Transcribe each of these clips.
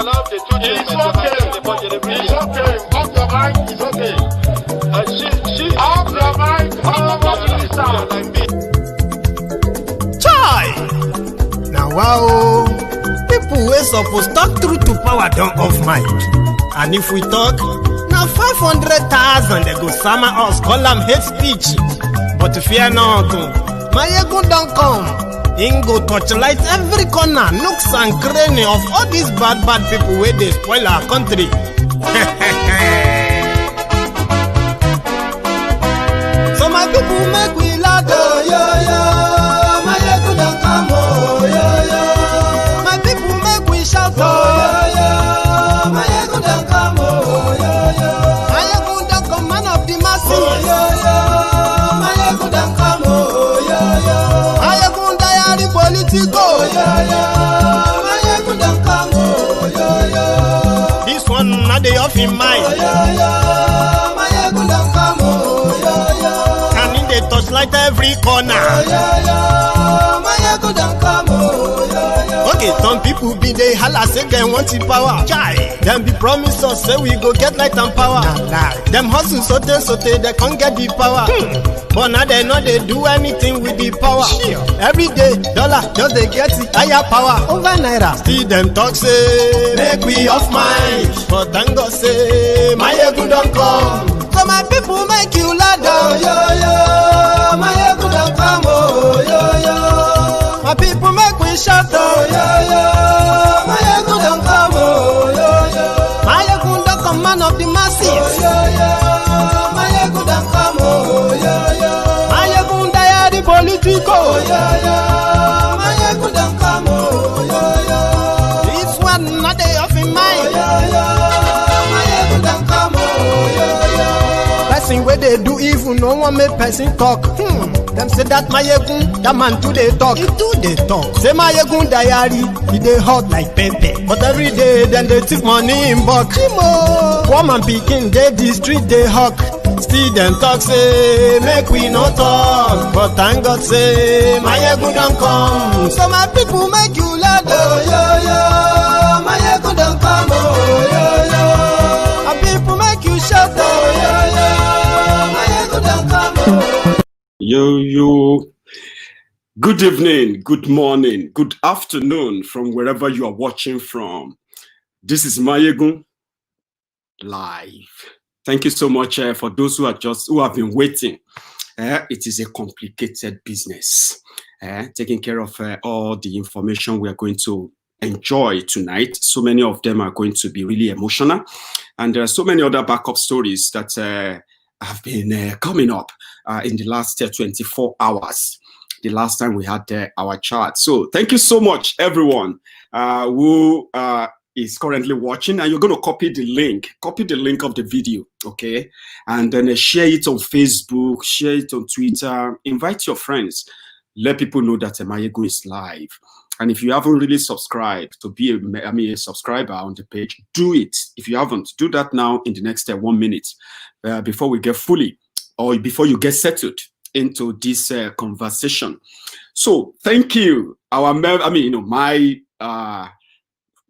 allow the two It's okay. It's okay. Off your mind. It's okay. Off your mind. Like me. Chai! Now wow, people wey suppose talk truth to power don't off mic. And if we talk, now 500,000 they go summer us, call them hate speech. But fear not, my ego don't come. Ingo torchlight every corner, nooks and cranny of all these bad people where they spoil our country. So my people make we laugh, oh, yo, yo. My ego don't come, oh, yo, yo. My people make we shout, oh, yo, yo. My ego don't come, oh, yo, yo. My ego don't come, man of the masses, oh, yo, yo. My ego don't come, oh, yo, yo. My ego diary politico, oh, yo, yo. My ego don't come, oh, yo, yo. This one not the off in mind, oh, yo, yo. My ego don't come, oh, yo, yo. Can in the touchlight every corner, oh, yo, yo. My ego don't come, oh, yo, yo. Okay, some people be they holla say they want the power. Chai, them be promise us say we go get light and power. Nah. Them hustle sote they can't get the power. But now they know they do anything with the power. Sure. Every day, dollar just they get the higher power over naira. See them talk say make we off mind, but thank God say my ego don't come. So my people make you lie down, yo yo. My ego don't come, oh yo yo. My people make we shout, oh yo yo. My ego don't come, oh yo yo. My ego don't come, man of the masses, oh yo yo. My ego don't come, oh yo yo. My ego diary politico, oh yo yo. My ego don't come, oh yo yo. This one not they off in mind, oh yo yo. My ego don't come, oh yo yo. Person where they do evil, no one make person talk. Them say that my yegun, that man too they talk. He too they talk. Say my yegun diary, he they hot like pepper. But every day then they take money in bulk. Woman picking they the street they hawk. Still them talk say make we no talk. But thank God say my yegun don't come. So my people make you laugh, oh yo yo. My yegun don't come, oh yo yo. My people make you shout, oh yo yo. My yegun don't come, oh. Yo, good evening, good morning, good afternoon from wherever you are watching from. This is Mayegun live. Thank you so much for those who have been waiting. It is a complicated business. Taking care of all the information we are going to enjoy tonight. So many of them are going to be really emotional, and there are so many other backup stories that have been coming up in the last 24 hours, the last time we had our chat. So thank you so much, everyone who is currently watching, and you're going to copy the link of the video, okay? And then share it on Facebook, share it on Twitter, invite your friends, let people know that Mayegun is live. And if you haven't really subscribed to be a subscriber on the page, do it. If you haven't, do that now in the next 1 minute before we get fully, or before you get settled into this conversation. So thank you,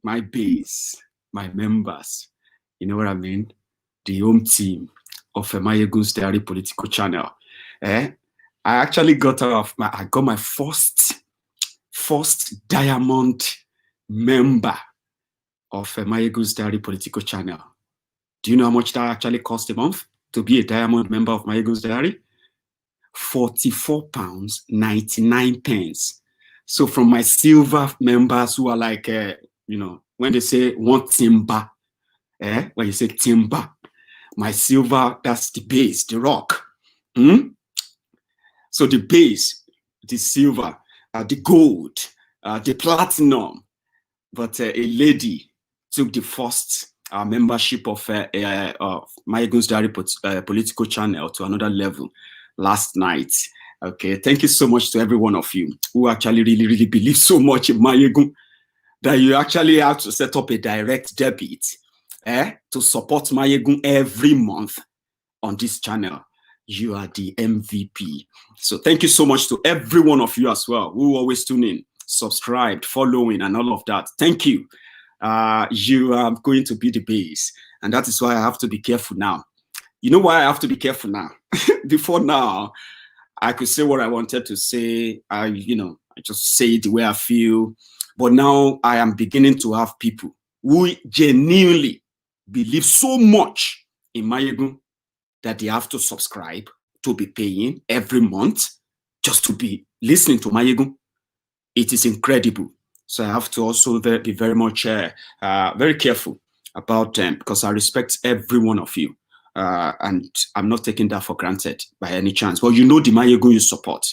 my base, my members, you know what I mean? The home team of Mayegun's Diary Political Channel. I actually got my first diamond member of Mayegun's Diary Political Channel. Do you know how much that actually cost a month to be a diamond member of Mayegun's Diary? £44.99. So from my silver members who are like, when they say one timber, when you say timber, my silver, that's the base, the rock. So the base, the silver, the gold, the platinum. But a lady took the first membership of Mayegun's Diary Political Channel to another level last night. Okay, thank you so much to every one of you who actually really believe so much in Mayegun that you actually have to set up a direct debit to support Mayegun every month on this channel. You are the MVP. So thank you so much to every one of you as well who always tune in, subscribed, following, and all of that. Thank you. you are going to be the base. And that is why I have to be careful now. You know why I have to be careful now? Before now, I could say what I wanted to say. I just say it the way I feel. But now I am beginning to have people who genuinely believe so much in Mayegun that they have to subscribe, to be paying every month just to be listening to Mayegun. It is incredible. So I have to also be very much very careful about them, because I respect every one of you. And I'm not taking that for granted by any chance. But you know the Mayegun you support.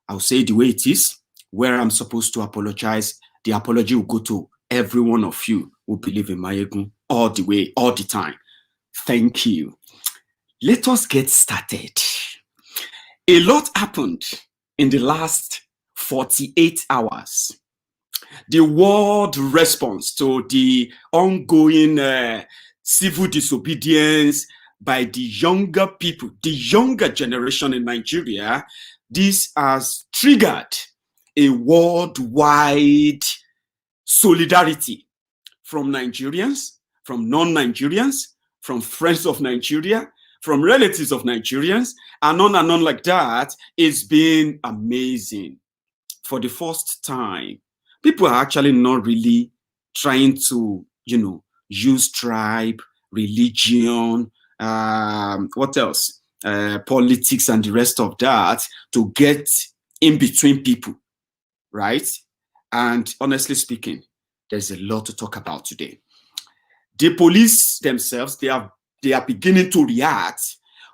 I'll say it the way it is. Where I'm supposed to apologize, the apology will go to every one of you who believe in Mayegun all the way, all the time. Thank you. Let us get started. A lot happened in the last 48 hours. The world response to the ongoing civil disobedience by the younger people, the younger generation in Nigeria, this has triggered a worldwide solidarity from Nigerians, from non-Nigerians, from friends of Nigeria, from relatives of Nigerians, and on like that. It's been amazing. For the first time, people are actually not really trying to, use tribe, religion, what else? Politics and the rest of that to get in between people, right? And honestly speaking, there's a lot to talk about today. The police themselves, they are beginning to react.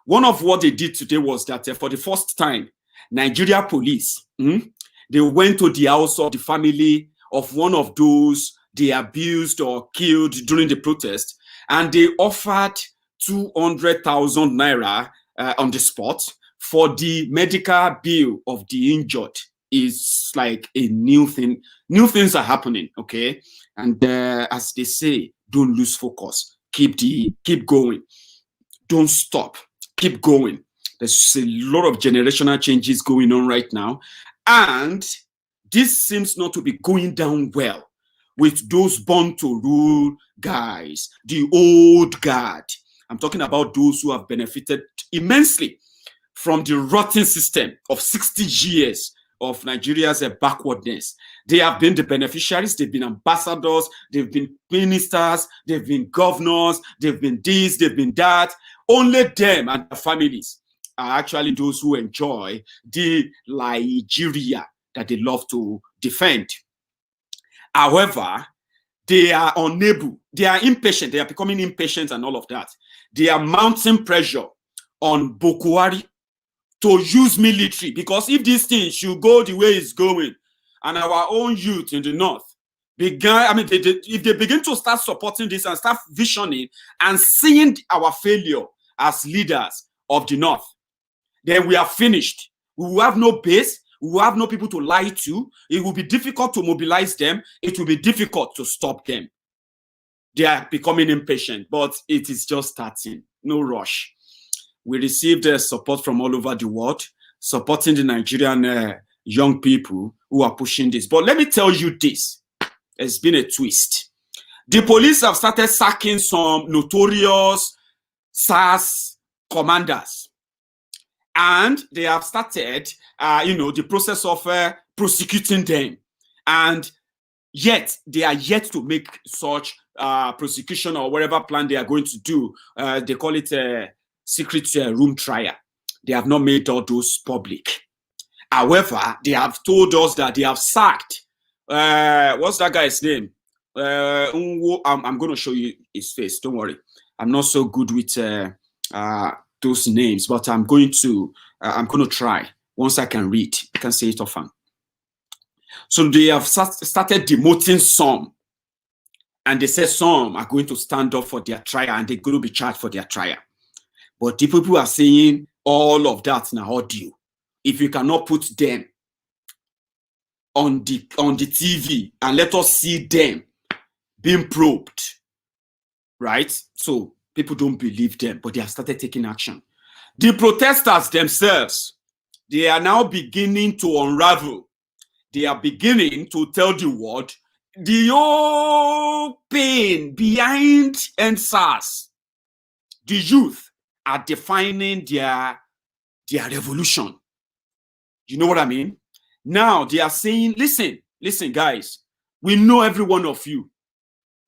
One of what they did today was that for the first time, Nigeria police, they went to the house of the family of one of those they abused or killed during the protest, and they offered 200,000 naira on the spot for the medical bill of the injured. Is like a new thing. New things are happening, okay? And as they say, don't lose focus. Keep going. Don't stop. Keep going. There's a lot of generational changes going on right now. And this seems not to be going down well with those born to rule guys, the old guard. I'm talking about those who have benefited immensely from the rotten system of 60 years of Nigeria's backwardness. They have been the beneficiaries, they've been ambassadors, they've been ministers, they've been governors, they've been this, they've been that. Only them and their families are actually those who enjoy the Nigeria that they love to defend. However, they are unable, they are impatient, they are becoming impatient and all of that. They are mounting pressure on Buhari to use military, because if this thing should go the way it's going, and our own youth in the north if they begin to start supporting this and start visioning and seeing our failure as leaders of the north, then we are finished. We will have no base, we will have no people to lie to. It will be difficult to mobilize them. It will be difficult to stop them. They are becoming impatient, but it is just starting. No rush. We received support from all over the world, supporting the Nigerian young people who are pushing this. But let me tell you this. There's been a twist. The police have started sacking some notorious SARS commanders. And they have started, the process of prosecuting them. And yet, they are yet to make such prosecution or whatever plan they are going to do. They call it secret room trial. They have not made all those public. However, they have told us that they have sacked. What's that guy's name? I'm going to show you his face. Don't worry. I'm not so good with those names, but I'm going to try once I can read. I can say it often. So they have started demoting some, and they said some are going to stand up for their trial and they're going to be charged for their trial. But the people are saying all of that now audio. If you cannot put them on the TV and let us see them being probed, right? So people don't believe them, but they have started taking action. The protesters themselves, they are now beginning to unravel. They are beginning to tell the world the whole pain behind SARS, the youth are defining their revolution. You know what I mean? Now they are saying, listen, guys, we know every one of you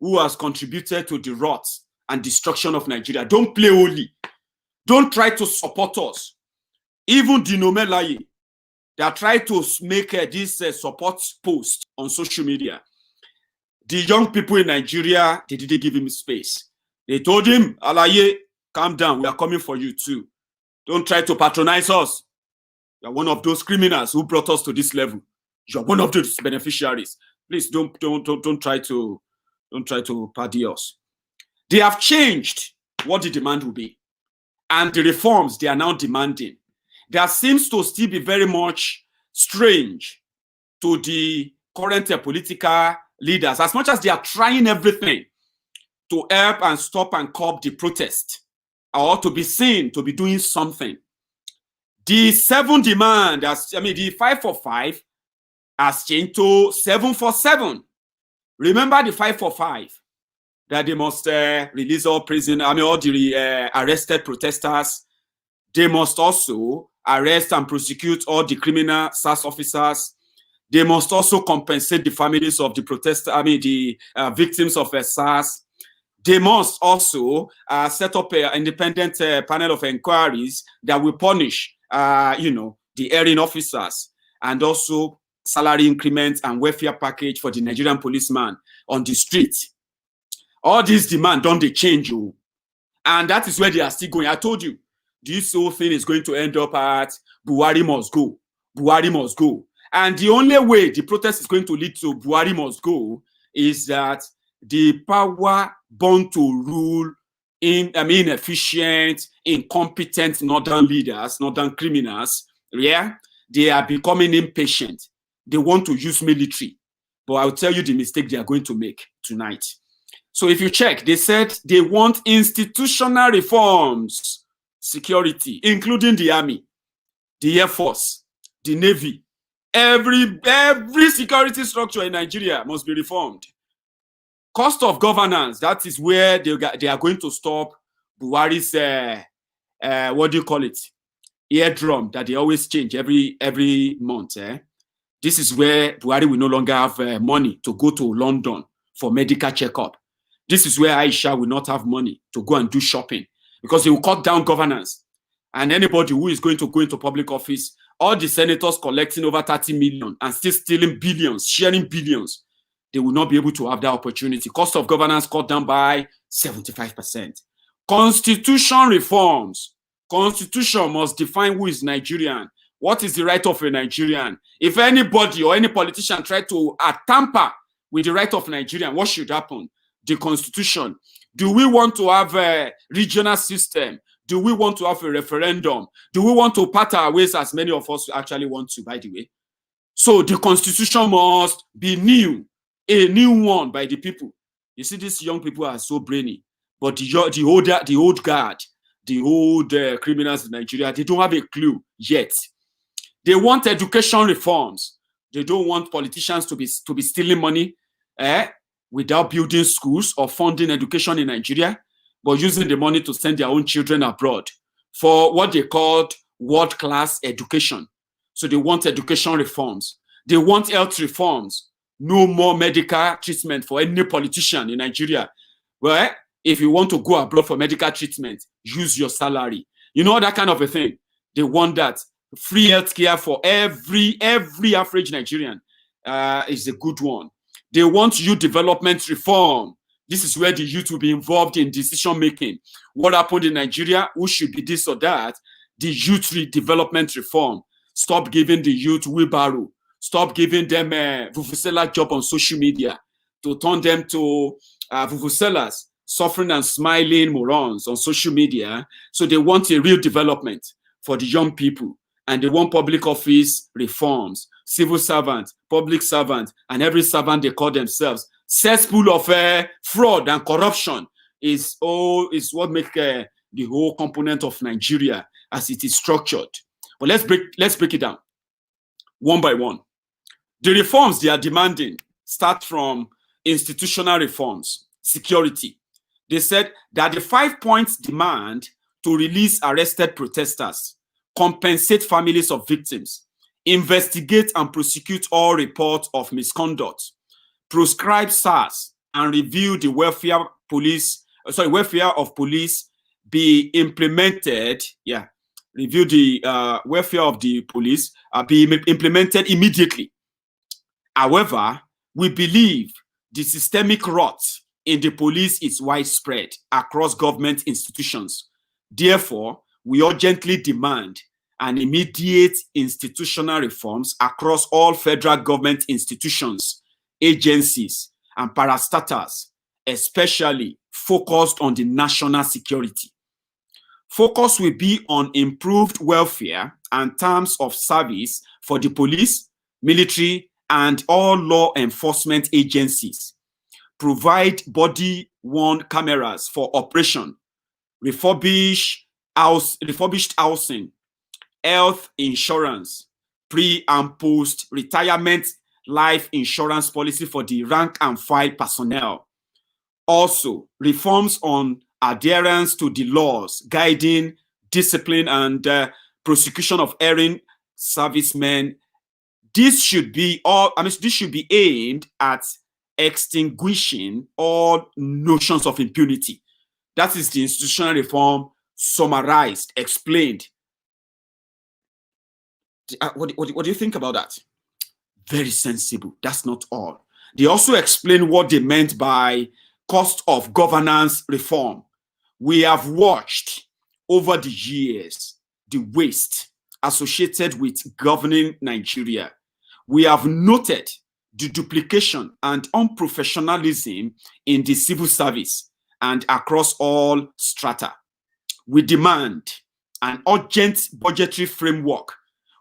who has contributed to the rot and destruction of Nigeria. Don't play holy. Don't try to support us. Even Dino Melaye, they are trying to make this support post on social media. The young people in Nigeria, they didn't give him space. They told him, Alaye, calm down. We are coming for you too. Don't try to patronize us. You are one of those criminals who brought us to this level. You are one of those beneficiaries. Please don't try to pardon us. They have changed what the demand will be, and the reforms they are now demanding. There seems to still be very much strange to the current political leaders, as much as they are trying everything to help and stop and curb the protest, or to be seen to be doing something. The 7 demand, the 5 for 5 has changed to 7 for 7. Remember the 5 for 5, that they must release all all the arrested protesters. They must also arrest and prosecute all the criminal SARS officers. They must also compensate the families of the the victims of SARS. They must also set up an independent panel of inquiries that will punish, the erring officers, and also salary increments and welfare package for the Nigerian policeman on the street. All these demands don't they change you, and that is where they are still going. I told you, this whole thing is going to end up at Buhari must go. Buhari must go. And the only way the protest is going to lead to Buhari must go is that the power born to rule inefficient, incompetent northern leaders, northern criminals, they are becoming impatient. They want to use military. But I'll tell you the mistake they are going to make tonight. So if you check, they said they want institutional reforms, security, including the army, the air force, the navy. Every security structure in Nigeria must be reformed. Cost of governance, that is where they are going to stop Buhari's, eardrum that they always change every month. This is where Buhari will no longer have money to go to London for medical checkup. This is where Aisha will not have money to go and do shopping, because they will cut down governance. And anybody who is going to go into public office, all the senators collecting over 30 million and still stealing billions, sharing billions, they will not be able to have that opportunity. Cost of governance cut down by 75%. Constitution reforms. Constitution must define who is Nigerian. What is the right of a Nigerian? If anybody or any politician try to tamper with the right of Nigerian, what should happen? The Constitution. Do we want to have a regional system? Do we want to have a referendum? Do we want to part our ways, as many of us actually want to, by the way? So the Constitution must be new, a new one by the people. You see, these young people are so brainy, but the old guard, the old criminals in Nigeria, they don't have a clue yet. They want education reforms. They don't want politicians to be stealing money without building schools or funding education in Nigeria, but using the money to send their own children abroad for what they called world-class education. So they want education reforms. They want health reforms. No more medical treatment for any politician in Nigeria. Well, if you want to go abroad for medical treatment, use your salary. You know, that kind of a thing. They want that. Free healthcare for every average Nigerian is a good one. They want youth development reform. This is where the youth will be involved in decision making. What happened in Nigeria? Who should be this or that? The youth development reform. Stop giving the youth wheelbarrow. Stop giving them a vuvuzela job on social media to turn them to vuvuzelas, suffering and smiling morons on social media. So they want a real development for the young people. And they want public office reforms, civil servant, public servant, and every servant they call themselves. Cesspool of fraud and corruption is what makes the whole component of Nigeria as it is structured. But let's break it down one by one. The reforms they are demanding, start from institutional reforms, security. They said that the 5 points demand to release arrested protesters, compensate families of victims, investigate and prosecute all reports of misconduct, proscribe SARS, and review the welfare of police be implemented. Yeah, review the welfare of the police be implemented immediately. However, we believe the systemic rot in the police is widespread across government institutions. Therefore, we urgently demand an immediate institutional reforms across all federal government institutions, agencies, and parastatals, especially focused on the national security. Focus will be on improved welfare and terms of service for the police, military, and all law enforcement agencies. Provide body-worn cameras for operation, refurbished housing, health insurance, pre- and post-retirement life insurance policy for the rank and file personnel. Also, reforms on adherence to the laws guiding discipline and prosecution of erring servicemen. This should be aimed at extinguishing all notions of impunity. That is the institutional reform summarized, explained. What do you think about that? Very sensible. That's not all. They also explain what they meant by cost of governance reform. We have watched over the years the waste associated with governing Nigeria. We have noted the duplication and unprofessionalism in the civil service and across all strata. We demand an urgent budgetary framework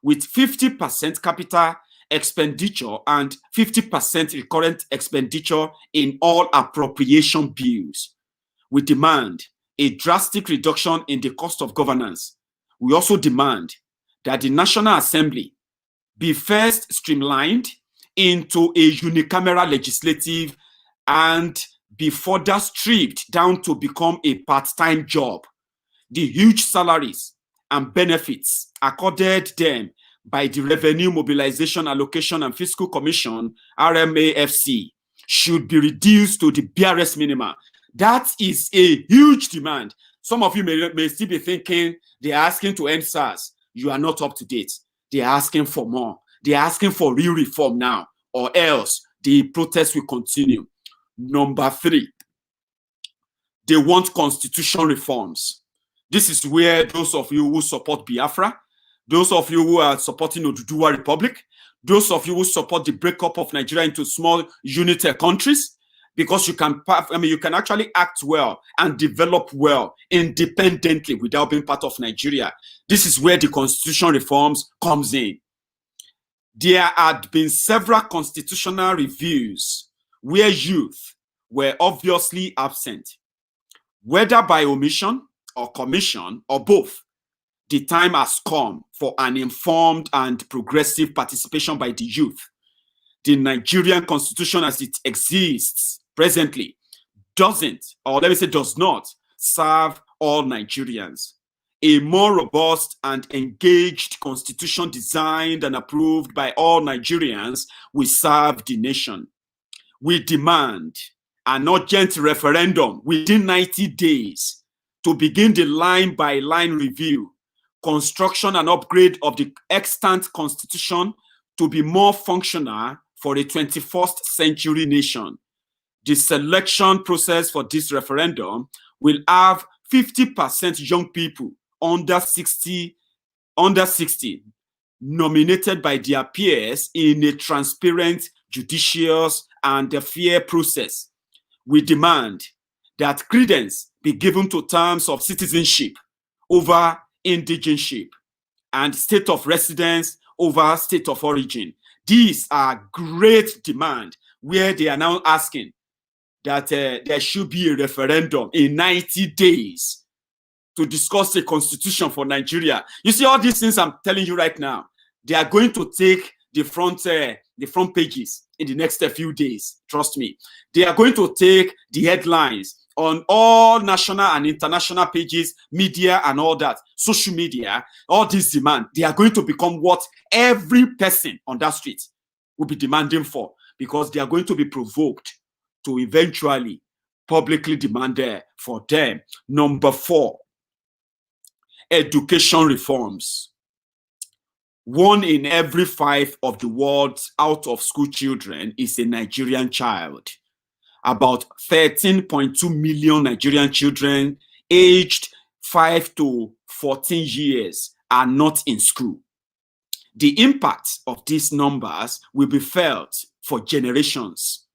with 50% capital expenditure and 50% recurrent expenditure in all appropriation bills. We demand a drastic reduction in the cost of governance. We also demand that the National Assembly be first streamlined into a unicameral legislative and be further stripped down to become a part-time job. The huge salaries and benefits accorded them by the Revenue Mobilization Allocation and Fiscal Commission, RMAFC, should be reduced to the barest minimum. That is a huge demand. Some of you may still be thinking they are asking to end SARS. You are not up to date. They are asking for more. They are asking for real reform now, or else the protest will continue. Number 3, they want constitutional reforms. This is where those of you who support Biafra, those of you who are supporting Oduduwa Republic, those of you who support the breakup of Nigeria into small unitary countries, because you can actually act well and develop well independently without being part of Nigeria. This is where the constitutional reforms comes in. There had been several constitutional reviews where youth were obviously absent, whether by omission or commission or both. The time has come for an informed and progressive participation by the youth. The Nigerian constitution as it exists presently does not serve all Nigerians. A more robust and engaged constitution designed and approved by all Nigerians will serve the nation. We demand an urgent referendum within 90 days to begin the line-by-line review, construction and upgrade of the extant constitution to be more functional for a 21st century nation. The selection process for this referendum will have 50% young people under 60 nominated by their peers in a transparent, judicious, and fair process. We demand that credence be given to terms of citizenship over indigenship and state of residence over state of origin. These are great demand where they are now asking that there should be a referendum in 90 days to discuss a constitution for Nigeria. You see all these things I'm telling you right now, they are going to take the front the front pages in the next few days. Trust me. They are going to take the headlines on all national and international pages, media and all that, social media, all this demand. They are going to become what every person on that street will be demanding for, because they are going to be provoked to eventually publicly demand for them. Number 4, education reforms. 1 in every 5 of the world's out of school children is a Nigerian child. About 13.2 million Nigerian children aged 5 to 14 years are not in school. The impact of these numbers will be felt for generations.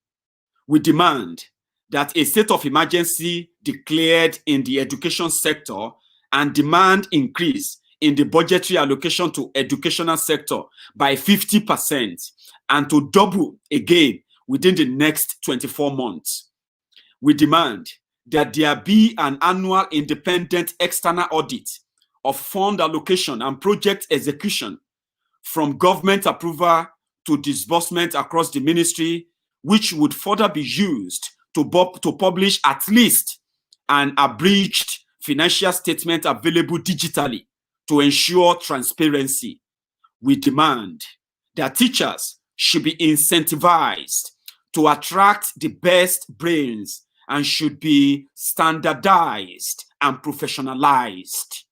We demand that a state of emergency declared in the education sector and demand increase in the budgetary allocation to educational sector by 50% and to double again within the next 24 months. We demand that there be an annual independent external audit of fund allocation and project execution from government approval to disbursement across the ministry, which would further be used to publish at least an abridged financial statement available digitally to ensure transparency. We demand that teachers should be incentivized to attract the best brains and should be standardized and professionalized.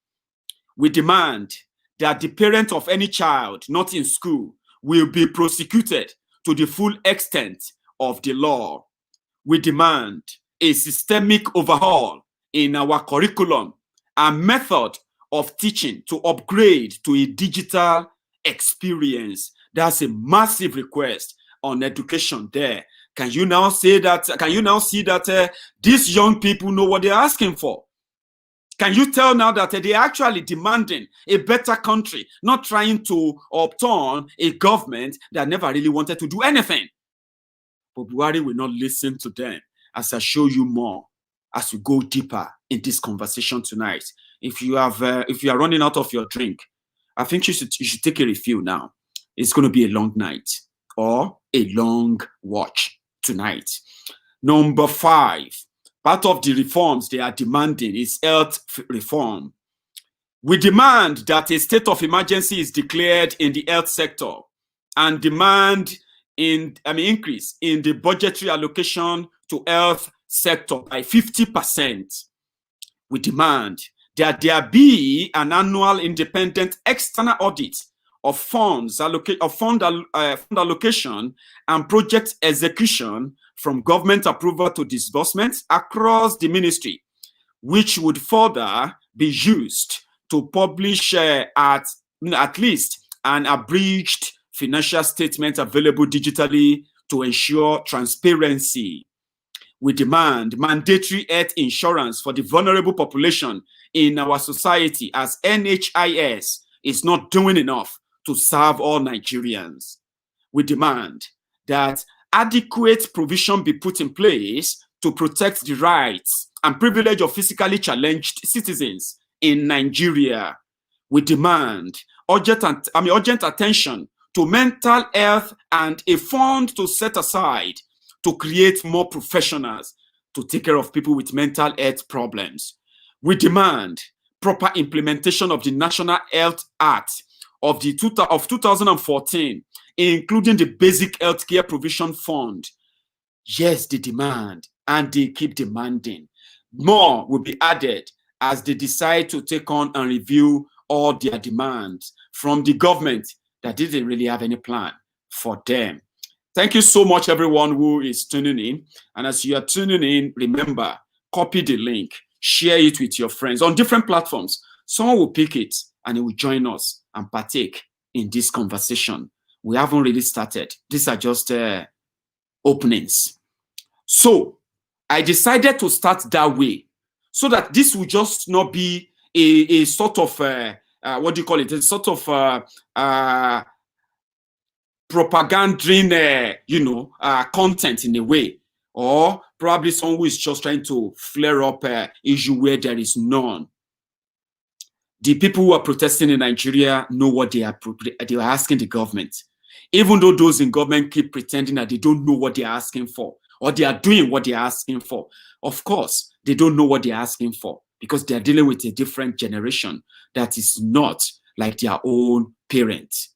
We demand that the parent of any child not in school will be prosecuted to the full extent of the law. We demand a systemic overhaul in our curriculum and method of teaching to upgrade to a digital experience. That's a massive request on education there. Can you now say that? Can you now see that these young people know what they're asking for? Can you tell now that they're actually demanding a better country, not trying to upturn a government that never really wanted to do anything? But Buhari will not listen to them, as I show you more as we go deeper in this conversation tonight. If you are running out of your drink, I think you should take a refill now. It's going to be a long night or a long watch tonight. Number 5, part of the reforms they are demanding is health reform. We demand that a state of emergency is declared in the health sector and demand increase in the budgetary allocation to health sector by 50%. We demand that there be an annual independent external audit of fund allocation and project execution from government approval to disbursement across the ministry, which would further be used to publish at least an abridged financial statement available digitally to ensure transparency. We demand mandatory health insurance for the vulnerable population in our society, as NHIS is not doing enough to serve all Nigerians. We demand that adequate provision be put in place to protect the rights and privilege of physically challenged citizens in Nigeria. We demand urgent attention to mental health and a fund to set aside to create more professionals to take care of people with mental health problems. We demand proper implementation of the National Health Act of 2014, including the Basic Healthcare Provision Fund. Yes, they demand, and they keep demanding. More will be added as they decide to take on and review all their demands from the government that didn't really have any plan for them. Thank you so much, everyone who is tuning in. And as you are tuning in, remember, copy the link, share it with your friends on different platforms. Someone will pick it and he will join us and partake in this conversation. We haven't really started. These are just openings. So I decided to start that way so that this will just not be a sort of, what do you call it? A sort of propaganding, content in a way, or probably someone who is just trying to flare up an issue where there is none. The people who are protesting in Nigeria know what they are asking the government. even though those in government keep pretending that they don't know what they're asking for, or they are doing what they're asking for. Of course, they don't know what they're asking for because they're dealing with a different generation that is not like their own parents.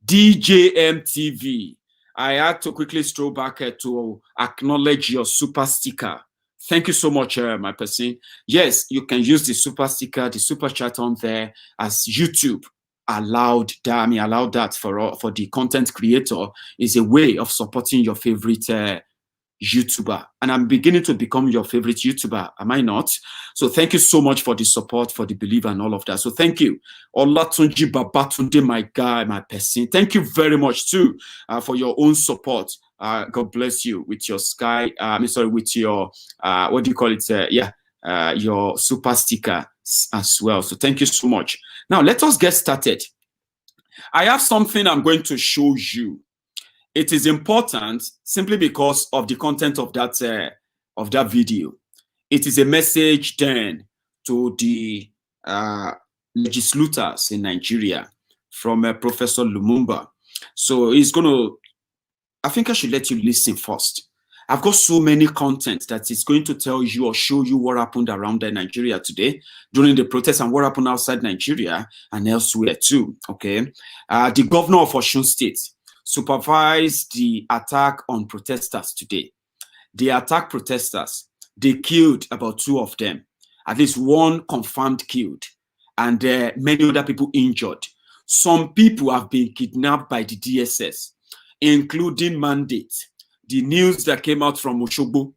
DJMTV, I had to quickly stroll back to acknowledge your super sticker. Thank you so much, my person. Yes, you can use the super sticker, the super chat on there, as YouTube allowed that for the content creator. Is a way of supporting your favorite YouTuber. And I'm beginning to become your favorite YouTuber, am I not? So thank you so much for the support, for the belief and all of that. So thank you. Olatunji Babatunde, my guy, my person. Thank you very much too for your own support. God bless you with your with your, what do you call it? Your super sticker as well. So thank you so much. Now let us get started. I have something I'm going to show you. It is important simply because of the content of that video. It is a message then to the legislators in Nigeria from Professor Lumumba. So he's going to, I think I should let you listen first. I've got so many content that is going to tell you or show you what happened around Nigeria today during the protests and what happened outside Nigeria and elsewhere too, okay? The governor of Osun State supervised the attack on protesters today. They attacked protesters. They killed about 2 of them. At least 1 confirmed killed, and many other people injured. Some people have been kidnapped by the DSS, including Mandate. The news that came out from Osogbo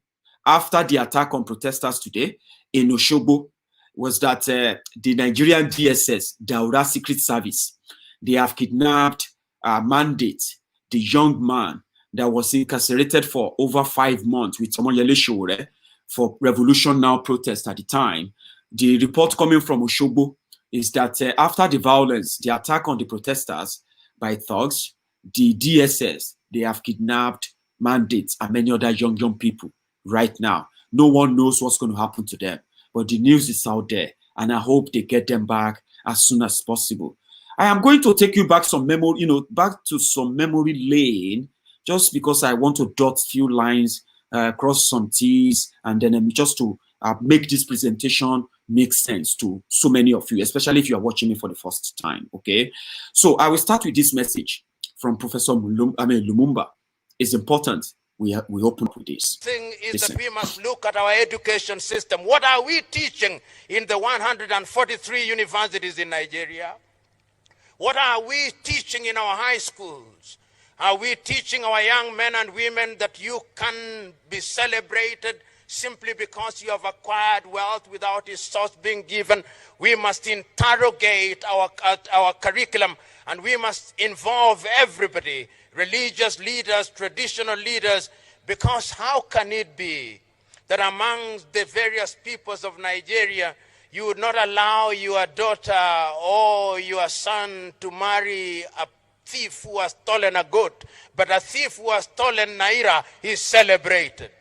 after the attack on protesters today in Osogbo was that the Nigerian DSS, Daura Secret Service, they have kidnapped Mandate, the young man that was incarcerated for over 5 months with Omoyele Sowore for Revolution Now protest at the time. The report coming from Osogbo is that after the violence, the attack on the protesters by thugs, the DSS, they have kidnapped Mandates and many other young people right now. No one knows what's going to happen to them, but the news is out there, and I hope they get them back as soon as possible. I am going to take you back some memory, back to some memory lane, just because I want to dot few lines, cross some T's, and then just to make this presentation make sense to so many of you, especially if you are watching me for the first time. Okay, so I will start with this message from Professor Lumumba. It's important we open with this. Thing is that we must look at our education system. What are we teaching in the 143 universities in Nigeria? What are we teaching in our high schools? Are we teaching our young men and women that you can be celebrated simply because you have acquired wealth without its source being given? We must interrogate our curriculum, and we must involve everybody, religious leaders, traditional leaders, because how can it be that among the various peoples of Nigeria, you would not allow your daughter or your son to marry a thief who has stolen a goat, but a thief who has stolen naira is celebrated?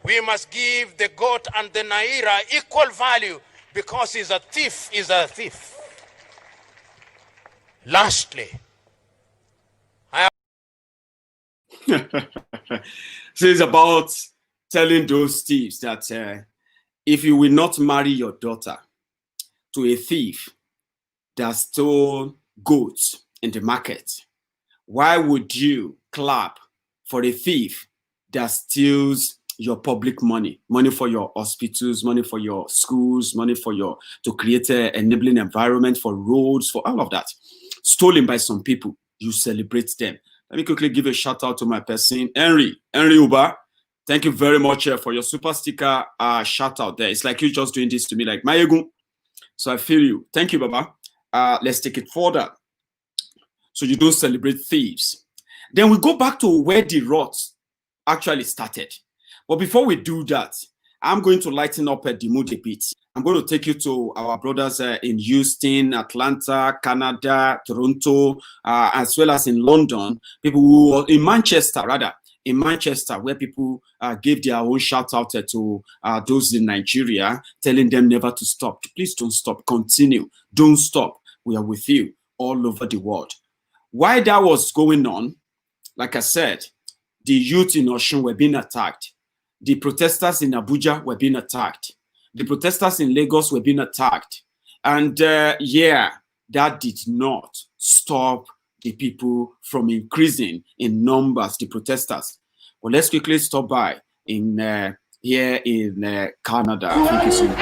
We must give the goat and the naira equal value, because he's a thief, is a thief. Lastly, so it's about telling those thieves that if you will not marry your daughter to a thief that stole goats in the market, why would you clap for a thief that steals your public money for your hospitals, money for your schools, money for to create an enabling environment for roads, for all of that, stolen by some people? You celebrate them. Let me quickly give a shout out to my person, Henry Uba. Thank you very much for your super sticker shout out there. It's like you just doing this to me, like Mayegun. So I feel you. Thank you, Baba. Let's take it further. So you don't celebrate thieves. Then we go back to where the rot actually started. But before we do that, I'm going to lighten up the mood a bit. I'm going to take you to our brothers in Houston, Atlanta, Canada, Toronto, as well as in London. People who are in Manchester, where people gave their own shout out to those in Nigeria, telling them never to stop. Please don't stop. Continue. Don't stop. We are with you all over the world. While that was going on, like I said, the youth in Osun were being attacked. The protesters in Abuja were being attacked. The protesters in Lagos were being attacked. And yeah, that did not stop the people from increasing in numbers, the protesters. Well, let's quickly stop by in here in Canada. Thank you so much.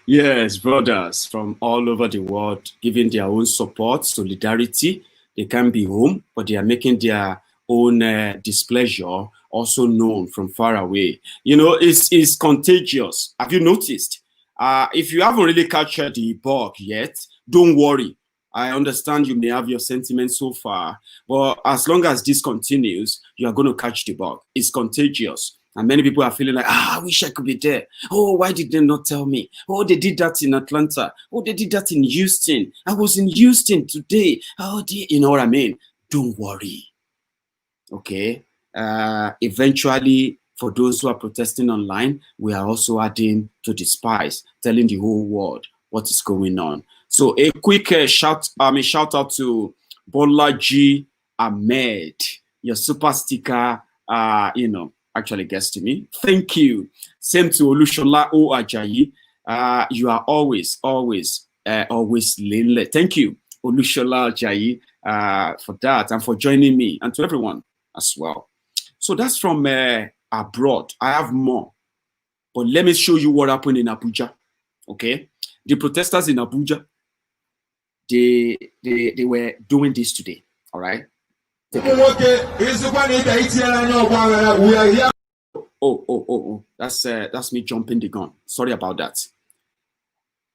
Yes, brothers from all over the world giving their own support, solidarity. They can be home, but they are making their own displeasure also known from far away. You know, it's contagious. Have you noticed? If you haven't really captured the bug yet, don't worry. I understand you may have your sentiments so far, but as long as this continues, you are going to catch the bug. It's contagious. And many people are feeling like, I wish I could be there. Oh, why did they not tell me? Oh, they did that in Atlanta. Oh, they did that in Houston. I was in Houston today. Oh, you know what I mean? Don't worry. Okay. Eventually, for those who are protesting online, we are also adding to the spies, telling the whole world what is going on. So a quick shout out to Bolaji Ahmed, your super sticker, actually gets to me. Thank you. Same to Olushola O Ajayi. You are always lit. Thank you, Olushola Ajayi, for that and for joining me, and to everyone as well. So that's from abroad. I have more, but let me show you what happened in Abuja. Okay, the protesters in Abuja, they were doing this today. All right. Oh, that's me jumping the gun. Sorry about that.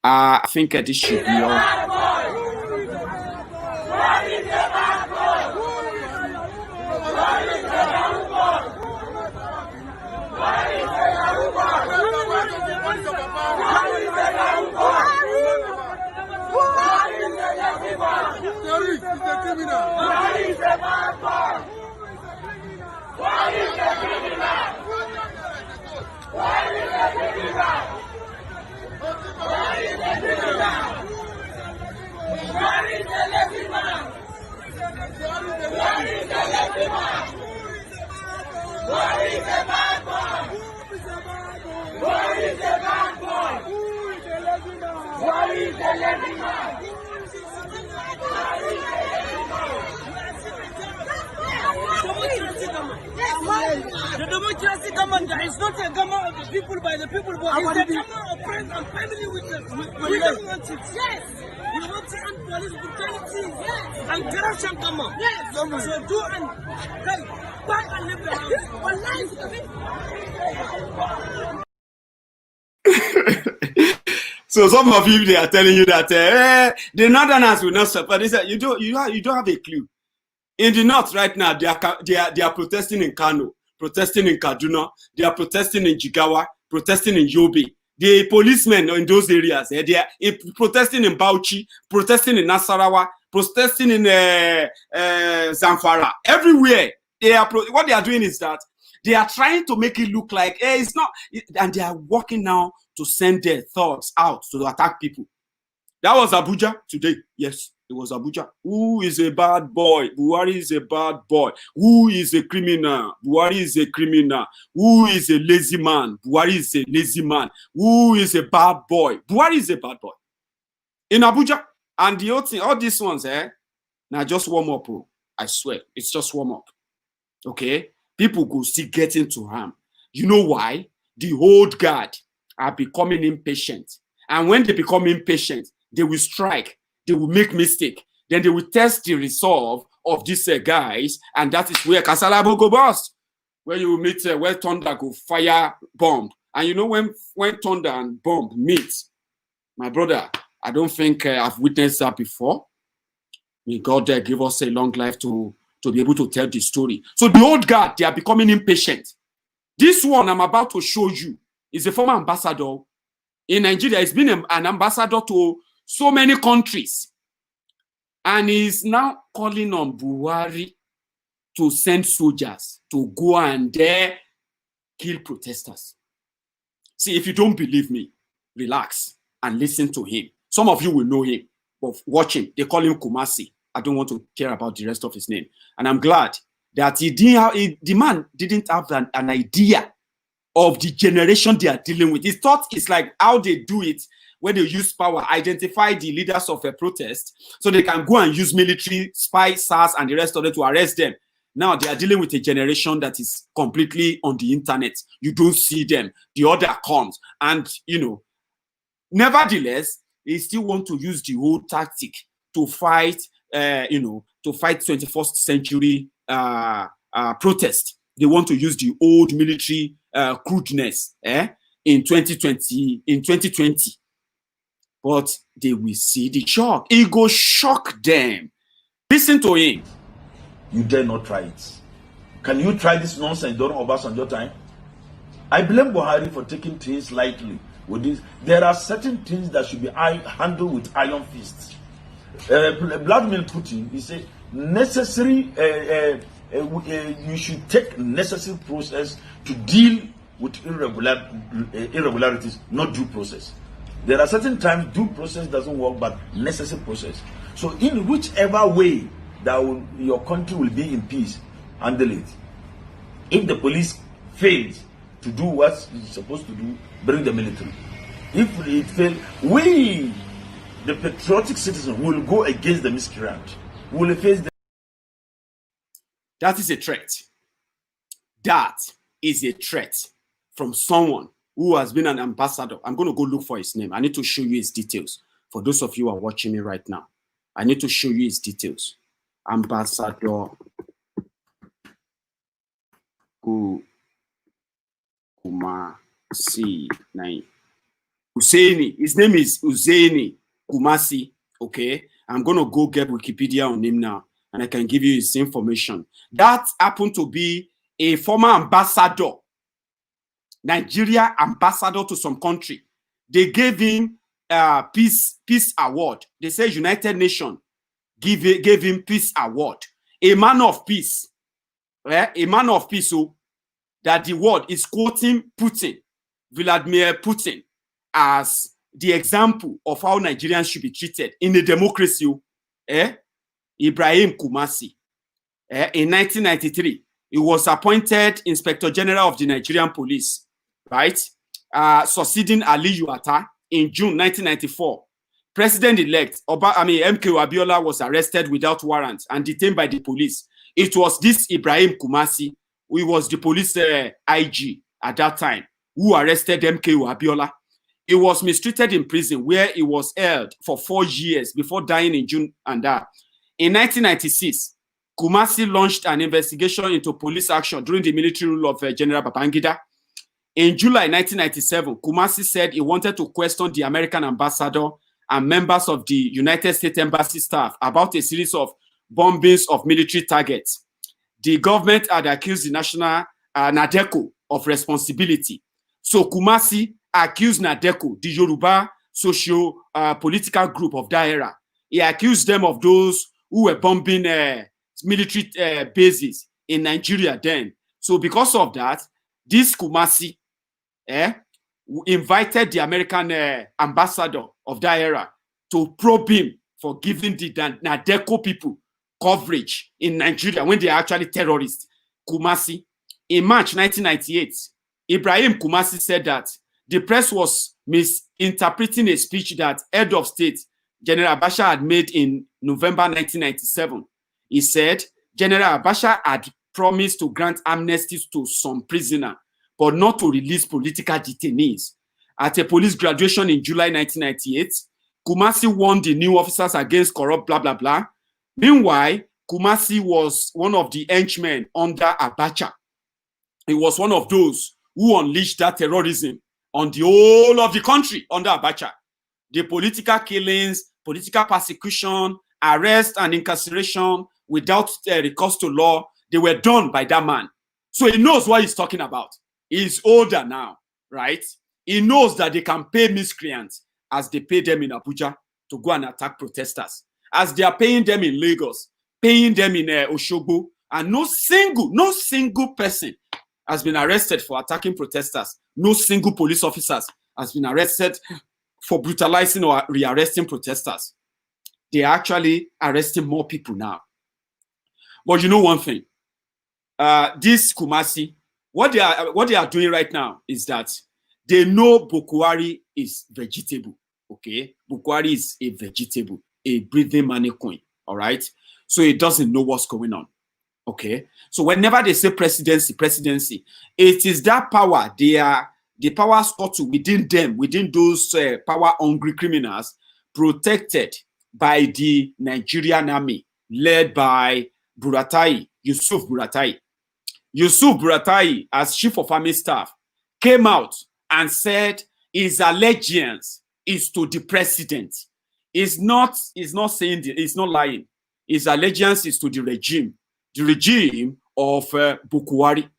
I think this should be all. The democracy government is not a government of the people by the people, but it's the government of friends and family with them. We don't want it. Yes. We want to end police brutality. Yes. And corruption come on. Yes. So do and come back and leave the house. So some of you, they are telling you that the Northerners will not support. They say you don't have a clue. In the North right now, they are protesting in Kano, protesting in Kaduna, they are protesting in Jigawa, protesting in Yobe. The policemen in those areas, they are protesting in Bauchi, protesting in Nasarawa, protesting in Zamfara. Everywhere, what they are doing is that They are trying to make it look like it's not, and they are working now to send their thoughts out to attack people. That was Abuja today. Yes, it was Abuja. Who is a bad boy? Buhari is a bad boy. Who is a criminal? Buhari is a criminal. Who is a lazy man? Buhari is a lazy man. Who is a bad boy? Buhari is a bad boy. In Abuja. And the whole thing, all these ones, now just warm up. I swear, it's just warm up. Okay? People go still get into harm. You know why? The old guard are becoming impatient. And when they become impatient, they will strike, they will make mistake, then they will test the resolve of these guys, and that is where Kasala go bust, where you meet where thunder go fire bomb. And you know when thunder and bomb meet, my brother, I don't think I've witnessed that before. May God give us a long life to be able to tell the story. So the old guard, they are becoming impatient. This one I'm about to show you is a former ambassador in Nigeria. He's been an ambassador to so many countries, and he's now calling on Buhari to send soldiers to go and kill protesters. See, if you don't believe me, relax and listen to him. Some of you will know him, but watch him. They call him Kumassie. I don't want to care about the rest of his name, and I'm glad that the man didn't have an idea of the generation they are dealing with. He thought it's like how they do it when they use power, identify the leaders of a protest so they can go and use military, spy, SARS, and the rest of it to arrest them. Now they are dealing with a generation that is completely on the internet. You don't see them. The order comes. And, nevertheless, they still want to use the whole tactic to fight, to fight 21st century protest. They want to use the old military crudeness in 2020. But they will see the shock. It go shock them. Listen to him. You dare not try it. Can you try this nonsense during Obasanjo time? I blame Buhari for taking things lightly with this. There are certain things that should be handled with iron fists. Vladimir Putin, he said, you should take necessary process to deal with irregularities, not due process. There are certain times due process doesn't work, but necessary process. So in whichever way that your country will be in peace, handle it. If the police fails to do what it's supposed to do, bring the military. If it fails, we, the patriotic citizen, will go against the miscreant. We will face them. That is a threat. That is a threat from someone who has been an ambassador. I'm going to go look for his name. I need to show you his details. For those of you who are watching me right now, I need to show you his details. Ambassador Kumassie. Husseini. His name is Husseini Kumassie. Okay. I'm going to go get Wikipedia on him now, and I can give you his information. That happened to be a former ambassador, Nigeria ambassador to some country. They gave him peace award. They say United Nations gave him peace award. A man of peace. A man of peace. So that the word is quoting Putin, Vladimir Putin, as the example of how Nigerians should be treated in a democracy. Ibrahim Kumassie. In 1993, he was appointed Inspector General of the Nigerian Police, right? Succeeding Aliyu Atta in June 1994. President-elect MK Abiola was arrested without warrant and detained by the police. It was this Ibrahim Kumassie, who was the police IG at that time, who arrested MK Abiola. He was mistreated in prison, where he was held for 4 years before dying in June and that. In 1996, Kumassie launched an investigation into police action during the military rule of General Babangida. In July 1997, Kumassie said he wanted to question the American ambassador and members of the United States Embassy staff about a series of bombings of military targets. The government had accused the national NADECO of responsibility. So Kumassie accused NADECO, the Yoruba socio-political group of that era. He accused them of those who were bombing military bases in Nigeria then. So because of that, this Kumassie invited the American ambassador of that era to probe him for giving the Nadeco people coverage in Nigeria when they are actually terrorists. Kumassie, in March 1998, Ibrahim Kumassie said that the press was misinterpreting a speech that head of state General Abacha had made in November 1997. He said General Abacha had promised to grant amnesty to some prisoners, but not to release political detainees. At a police graduation in July 1998, Kumassie warned the new officers against corrupt blah, blah, blah. Meanwhile, Kumassie was one of the henchmen under Abacha. He was one of those who unleashed that terrorism on the whole of the country under Abacha. The political killings, political persecution, arrest and incarceration without recourse to law, they were done by that man. So he knows what he's talking about. He's older now, right? He knows that they can pay miscreants as they pay them in Abuja to go and attack protesters. As they are paying them in Lagos, paying them in Osogbo, and no single person has been arrested for attacking protesters. No single police officers has been arrested for brutalizing or rearresting protesters. They are actually arresting more people now. But you know one thing, this Kumassie, what they are doing right now is that they know Buhari is vegetable. Okay, Buhari is a vegetable, a breathing mannequin. All right, so he doesn't know what's going on. Okay, so whenever they say presidency, it is that power. The power sought to within them, within those power-hungry criminals, protected by the Nigerian army, led by Yusuf Buratai. Yusuf Buratai, as chief of army staff, came out and said his allegiance is to the president. He's not lying. His allegiance is to the regime of Buhari.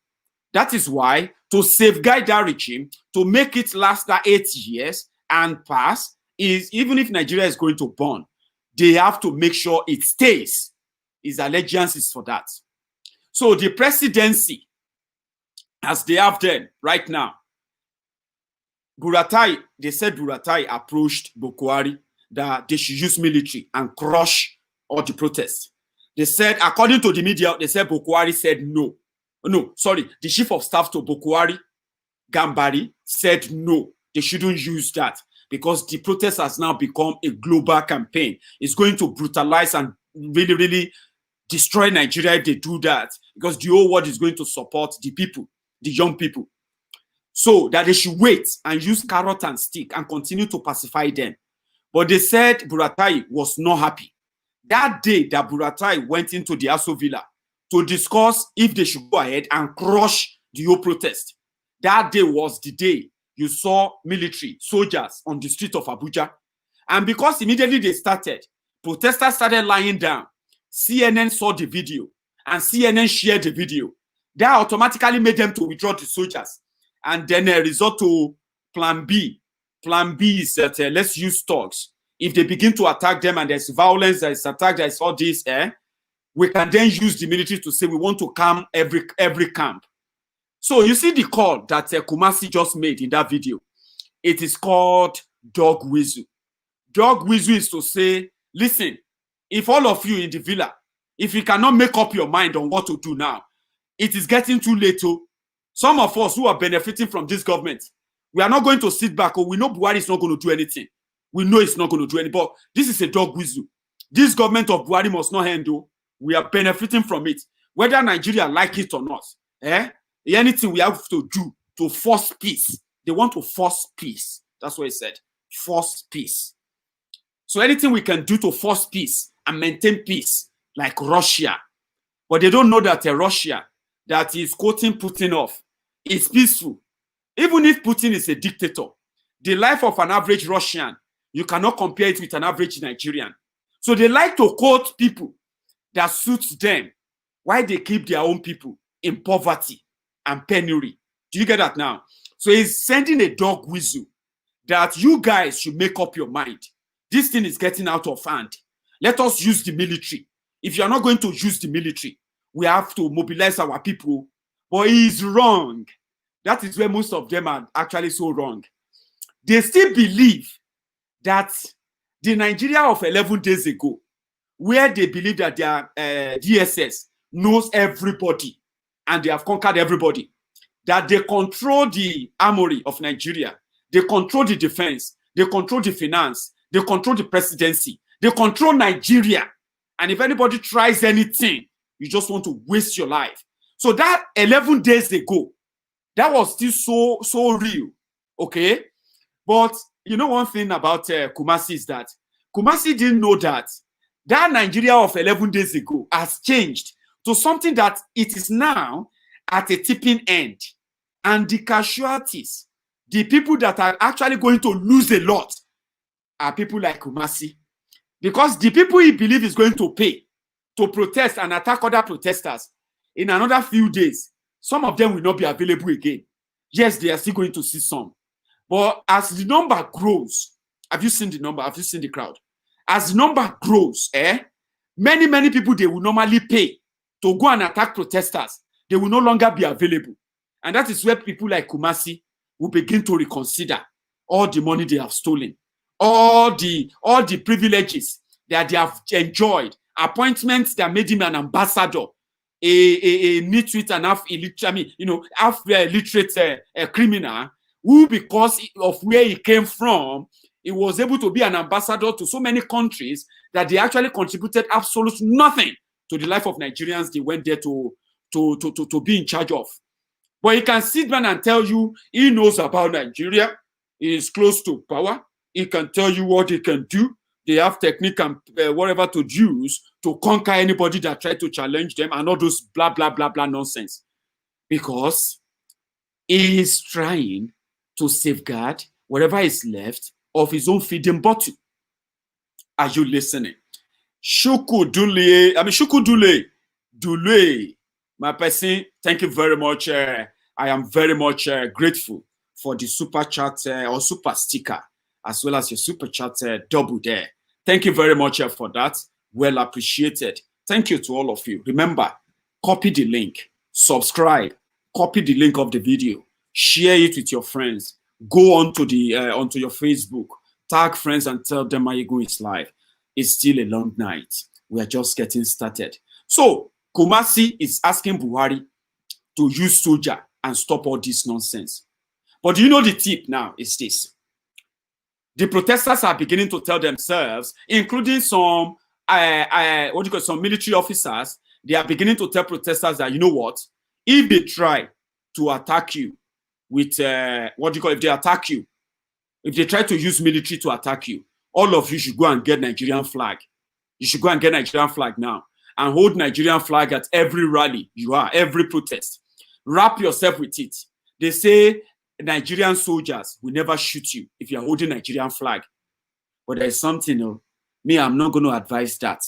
That is why, to safeguard that regime, to make it last that 8 years and pass, is even if Nigeria is going to burn, they have to make sure it stays. His allegiance is for that. So the presidency, as they have them right now, they said Buratai approached Buhari that they should use military and crush all the protests. They said, according to the media, they said Buhari said no. No, sorry, the chief of staff to Buhari, Gambari, said no, they shouldn't use that because the protest has now become a global campaign. It's going to brutalize and really, really destroy Nigeria if they do that, because the whole world is going to support the people, the young people. So that they should wait and use carrot and stick and continue to pacify them. But they said Buratai was not happy. That day that Buratai went into the Aso Villa to discuss if they should go ahead and crush the whole protest, that day was the day you saw military soldiers on the street of Abuja. And because immediately they started, protesters started lying down. CNN saw the video and CNN shared the video. That automatically made them to withdraw the soldiers. And then resort to plan B. Plan B is that let's use thugs. If they begin to attack them and there's violence, there's attack, there's all this, we can then use the military to say we want to calm every camp. So you see the call that Kumassie just made in that video. It is called dog whistle. Dog whistle is to say, listen, if all of you in the villa, if you cannot make up your mind on what to do now, it is getting too late. Some of us who are benefiting from this government, we are not going to sit back. We know Buhari is not going to do anything. We know it's not going to do anything. But this is a dog whistle. This government of Buhari must not handle. We are benefiting from it, whether Nigeria like it or not. Anything we have to do to force peace. They want to force peace. That's what he said. Force peace. So anything we can do to force peace and maintain peace, like Russia. But they don't know that Russia, that is quoting Putin off, is peaceful. Even if Putin is a dictator, the life of an average Russian, you cannot compare it with an average Nigerian. So they like to quote people that suits them, why they keep their own people in poverty and penury. Do you get that now? So he's sending a dog whistle that you guys should make up your mind. This thing is getting out of hand. Let us use the military. If you are not going to use the military, we have to mobilize our people But he is wrong. That is where most of them are actually so wrong. They still believe that the Nigeria of 11 days ago, where they believe that their DSS knows everybody and they have conquered everybody, that they control the armory of Nigeria, they control the defense, they control the finance, they control the presidency, they control Nigeria. And if anybody tries anything, you just want to waste your life. So that 11 days ago, that was still so real, okay? But you know one thing about Kumassie is that Kumassie didn't know that Nigeria of 11 days ago has changed to something that it is now at a tipping end. And the casualties, the people that are actually going to lose a lot are people like Kumassie. Because the people he believes is going to pay to protest and attack other protesters in another few days, some of them will not be available again. Yes, they are still going to see some. But as the number grows, have you seen the number? Have you seen the crowd? As the number grows, many people they will normally pay to go and attack protesters. They will no longer be available. And that is where people like Kumassie will begin to reconsider all the money they have stolen, all the privileges that they have enjoyed, appointments that made him an ambassador, a nitwit and half illiterate criminal who, because of where he came from, he was able to be an ambassador to so many countries that they actually contributed absolutely nothing to the life of Nigerians they went there to be in charge of. But he can sit down and tell you he knows about Nigeria, he is close to power, he can tell you what he can do. They have technique and whatever to use to conquer anybody that try to challenge them and all those blah, blah, blah, blah nonsense. Because he is trying to safeguard whatever is left of his own feeding bottle. Are you listening? Shukudule, my person, thank you very much. I am very much grateful for the super chat or super sticker, as well as your super chat double there. Thank you very much for that. Well appreciated. Thank you to all of you. Remember, copy the link, subscribe, copy the link of the video, share it with your friends. Go onto your Facebook, tag friends and tell them Mayego is live. It's still a long night. We are just getting started. So Kumassie is asking Buhari to use soldier and stop all this nonsense. But do you know the tip now is this? The protesters are beginning to tell themselves, including some some military officers, they are beginning to tell protesters that, you know what, if they try to attack you with if they attack you, if they try to use military to attack you, all of you should go and get Nigerian flag. You should go and get Nigerian flag now and hold Nigerian flag at every rally you are, every protest. Wrap yourself with it. They say Nigerian soldiers will never shoot you if you're holding Nigerian flag. But there's something, me, I'm not going to advise that.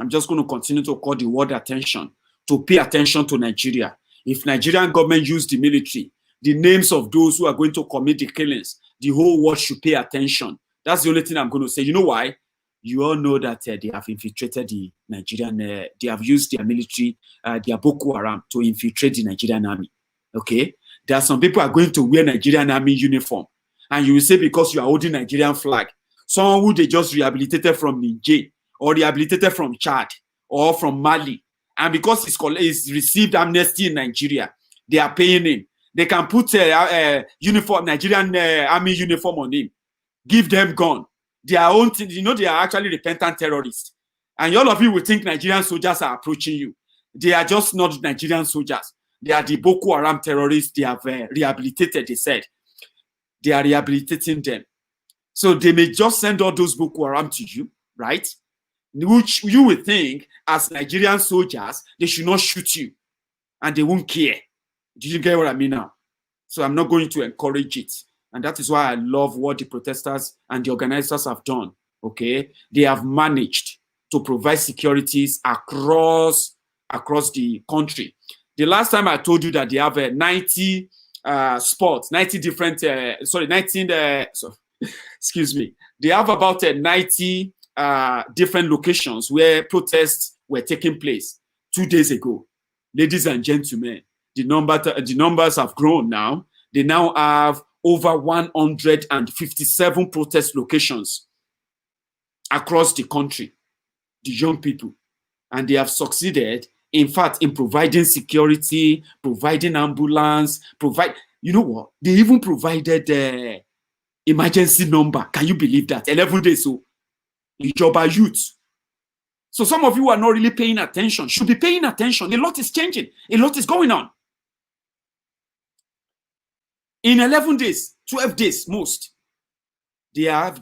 I'm just going to continue to call the world attention, to pay attention to Nigeria. If Nigerian government use the military, the names of those who are going to commit the killings, the whole world should pay attention. That's the only thing I'm going to say. You know why? You all know that they have infiltrated the Nigerian, they have used their military, their Boko Haram to infiltrate the Nigerian army. Okay? There are some people who are going to wear Nigerian army uniform. And you will say because you are holding Nigerian flag, someone who they just rehabilitated from Niger or rehabilitated from Chad or from Mali, and because he's received amnesty in Nigeria, they are paying him. They can put uniform, Nigerian army uniform on him, give them gun. Their own thing, they are actually repentant terrorists. And all of you will think Nigerian soldiers are approaching you. They are just not Nigerian soldiers. They are the Boko Haram terrorists they have rehabilitated, they said. They are rehabilitating them. So they may just send all those Boko Haram to you, right? Which you would think, as Nigerian soldiers, they should not shoot you. And they won't care. Do you get what I mean now? So I'm not going to encourage it. And that is why I love what the protesters and the organizers have done, okay? They have managed to provide securities across the country. The last time I told you that they have 90 spots, 90 different, excuse me. They have about 90 different locations where protests were taking place 2 days ago. Ladies and gentlemen, the numbers have grown now. They now have over 157 protest locations across the country, the young people. And they have succeeded, in fact, in providing security, providing ambulance, you know what? They even provided emergency number. Can you believe that? 11 days, so Ijoba youth. So some of you are not really paying attention. Should be paying attention. A lot is changing. A lot is going on. In 11 days, 12 days, most, they are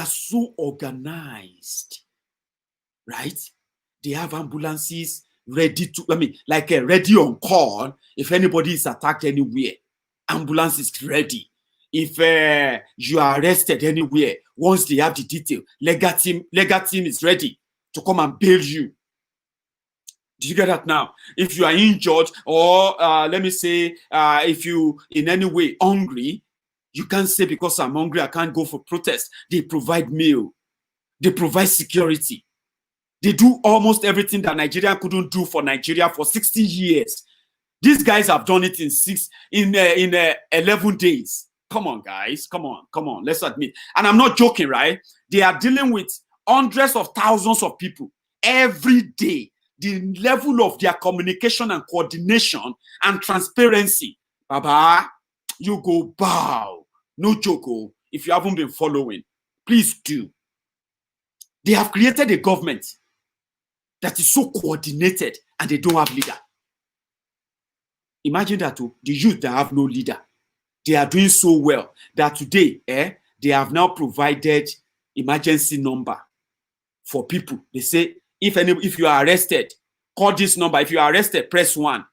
so organized, right? They have ambulances ready to, ready on call. If anybody is attacked anywhere, ambulance is ready. If you are arrested anywhere, once they have the detail, legal team is ready to come and bail you. Do you get that now? If you are injured, or let me say, if you in any way hungry, you can't say because I'm hungry, I can't go for protest. They provide meal. They provide security. They do almost everything that Nigeria couldn't do for Nigeria for 60 years. These guys have done it in 11 days. Come on, guys. Come on. Let's admit. And I'm not joking, right? They are dealing with hundreds of thousands of people every day. The level of their communication and coordination and transparency, Baba, you go bow. No joke. If you haven't been following, please do. They have created a government that is so coordinated and they don't have leader. Imagine that the youth that have no leader, they are doing so well that today, they have now provided emergency number for people. They say, if you are arrested, call this number. If you are arrested, press 1.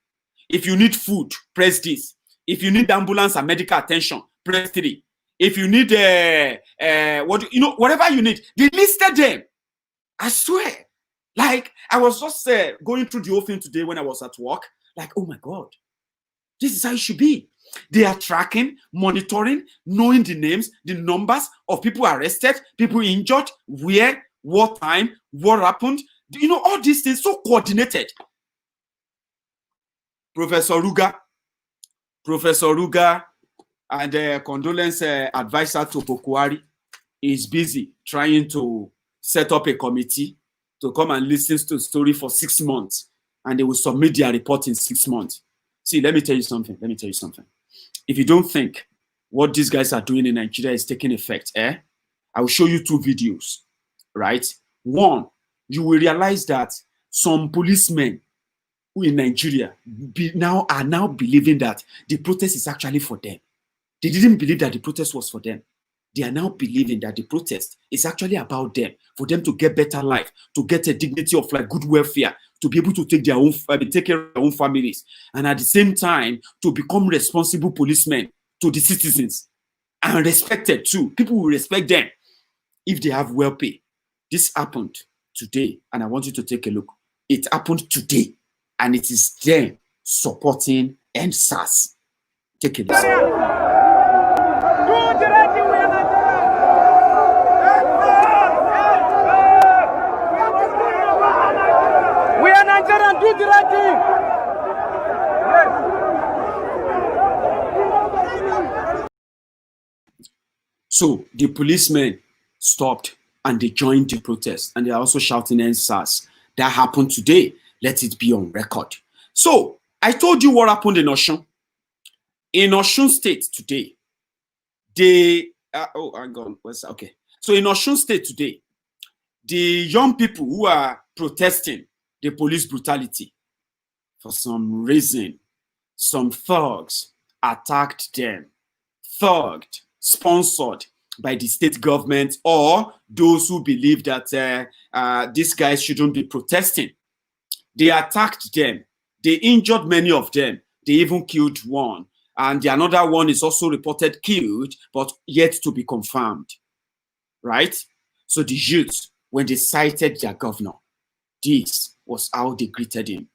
If you need food, press this. If you need ambulance and medical attention, press 3. If you need whatever you need, they listed them. I swear. Like, I was just going through the whole thing today when I was at work. Like, oh my God, this is how it should be. They are tracking, monitoring, knowing the names, the numbers of people arrested, people injured, where, what time, what happened. All these things so coordinated. Professor Ruga and condolence advisor to Buhari is busy trying to set up a committee to come and listen to the story for 6 months, and they will submit their report in 6 months. See, let me tell you something. If you don't think what these guys are doing in Nigeria is taking effect, I will show you 2 videos, right? One, you will realize that some policemen in Nigeria are now believing that the protest is actually for them. They didn't believe that the protest was for them. They are now believing that the protest is actually about them, for them to get better life, to get a dignity of like good welfare, to be able to take care of their own families, and at the same time to become responsible policemen to the citizens and respected too. People will respect them if they have well pay. This happened today, and I want you to take a look. It happened today, and it is them supporting SARS. Take a listen. We are Nigerian, do the right thing. Yes. So the policemen stopped and they joined the protest, and they are also shouting SARS. That happened today. Let it be on record. So I told you what happened in Osun. In Osun State today, okay. So in Osun State today, the young people who are protesting the police brutality, for some reason, some thugs attacked them. Thugged, sponsored by the state government or those who believe that these guys shouldn't be protesting. They attacked them. They injured many of them. They even killed one. And the another one is also reported killed, but yet to be confirmed. Right? So the youth, when they cited their governor, this was how they greeted him.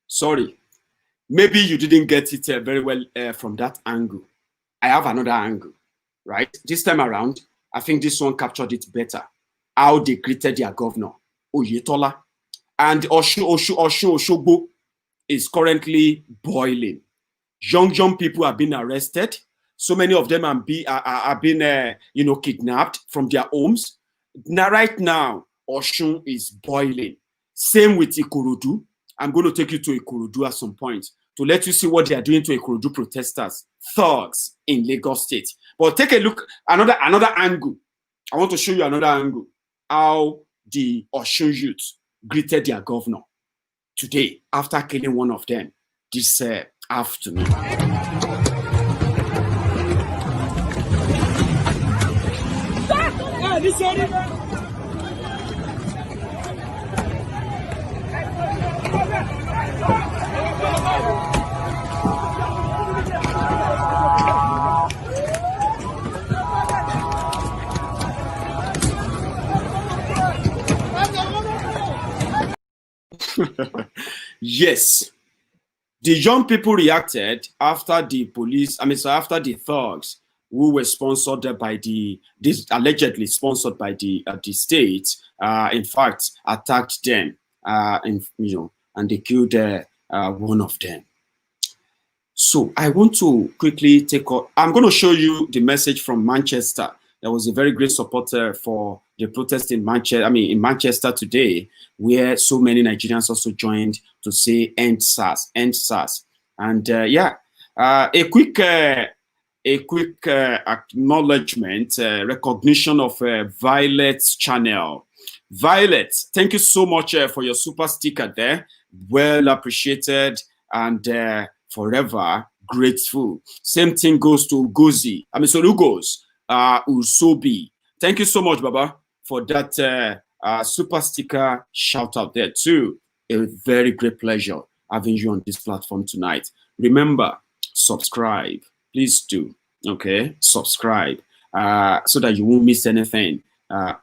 Sorry, maybe you didn't get it very well from that angle. I have another angle, right? This time around, I think this one captured it better. How they greeted their governor, Oyetola. And Oshogbo is currently boiling. Young people have been arrested. So many of them have been kidnapped from their homes. Now, right now, Osun is boiling. Same with Ikulodu. I'm going to take you to Ikulodu at some point to let you see what they are doing to Ikulodu protesters, thugs in Lagos State. But take a look, another angle. I want to show you another angle. How the Osun youth greeted their governor today after killing one of them this afternoon. Yes, the young people reacted after the police, after the thugs who were sponsored by allegedly sponsored by the state, in fact, attacked them, and they killed one of them. So I want to quickly I'm going to show you the message from Manchester. There was a very great supporter for the protest in Manchester today, where so many Nigerians also joined to say end SARS, end SARS. And a quick acknowledgement, recognition of Violet's channel. Violet, thank you so much for your super sticker there. Well appreciated and forever grateful. Same thing goes to Ugozi. Lugos. Usobi. Thank you so much, Baba, for that super sticker shout out there too. A very great pleasure having you on this platform tonight. Remember, subscribe. Please do. Okay, subscribe so that you won't miss anything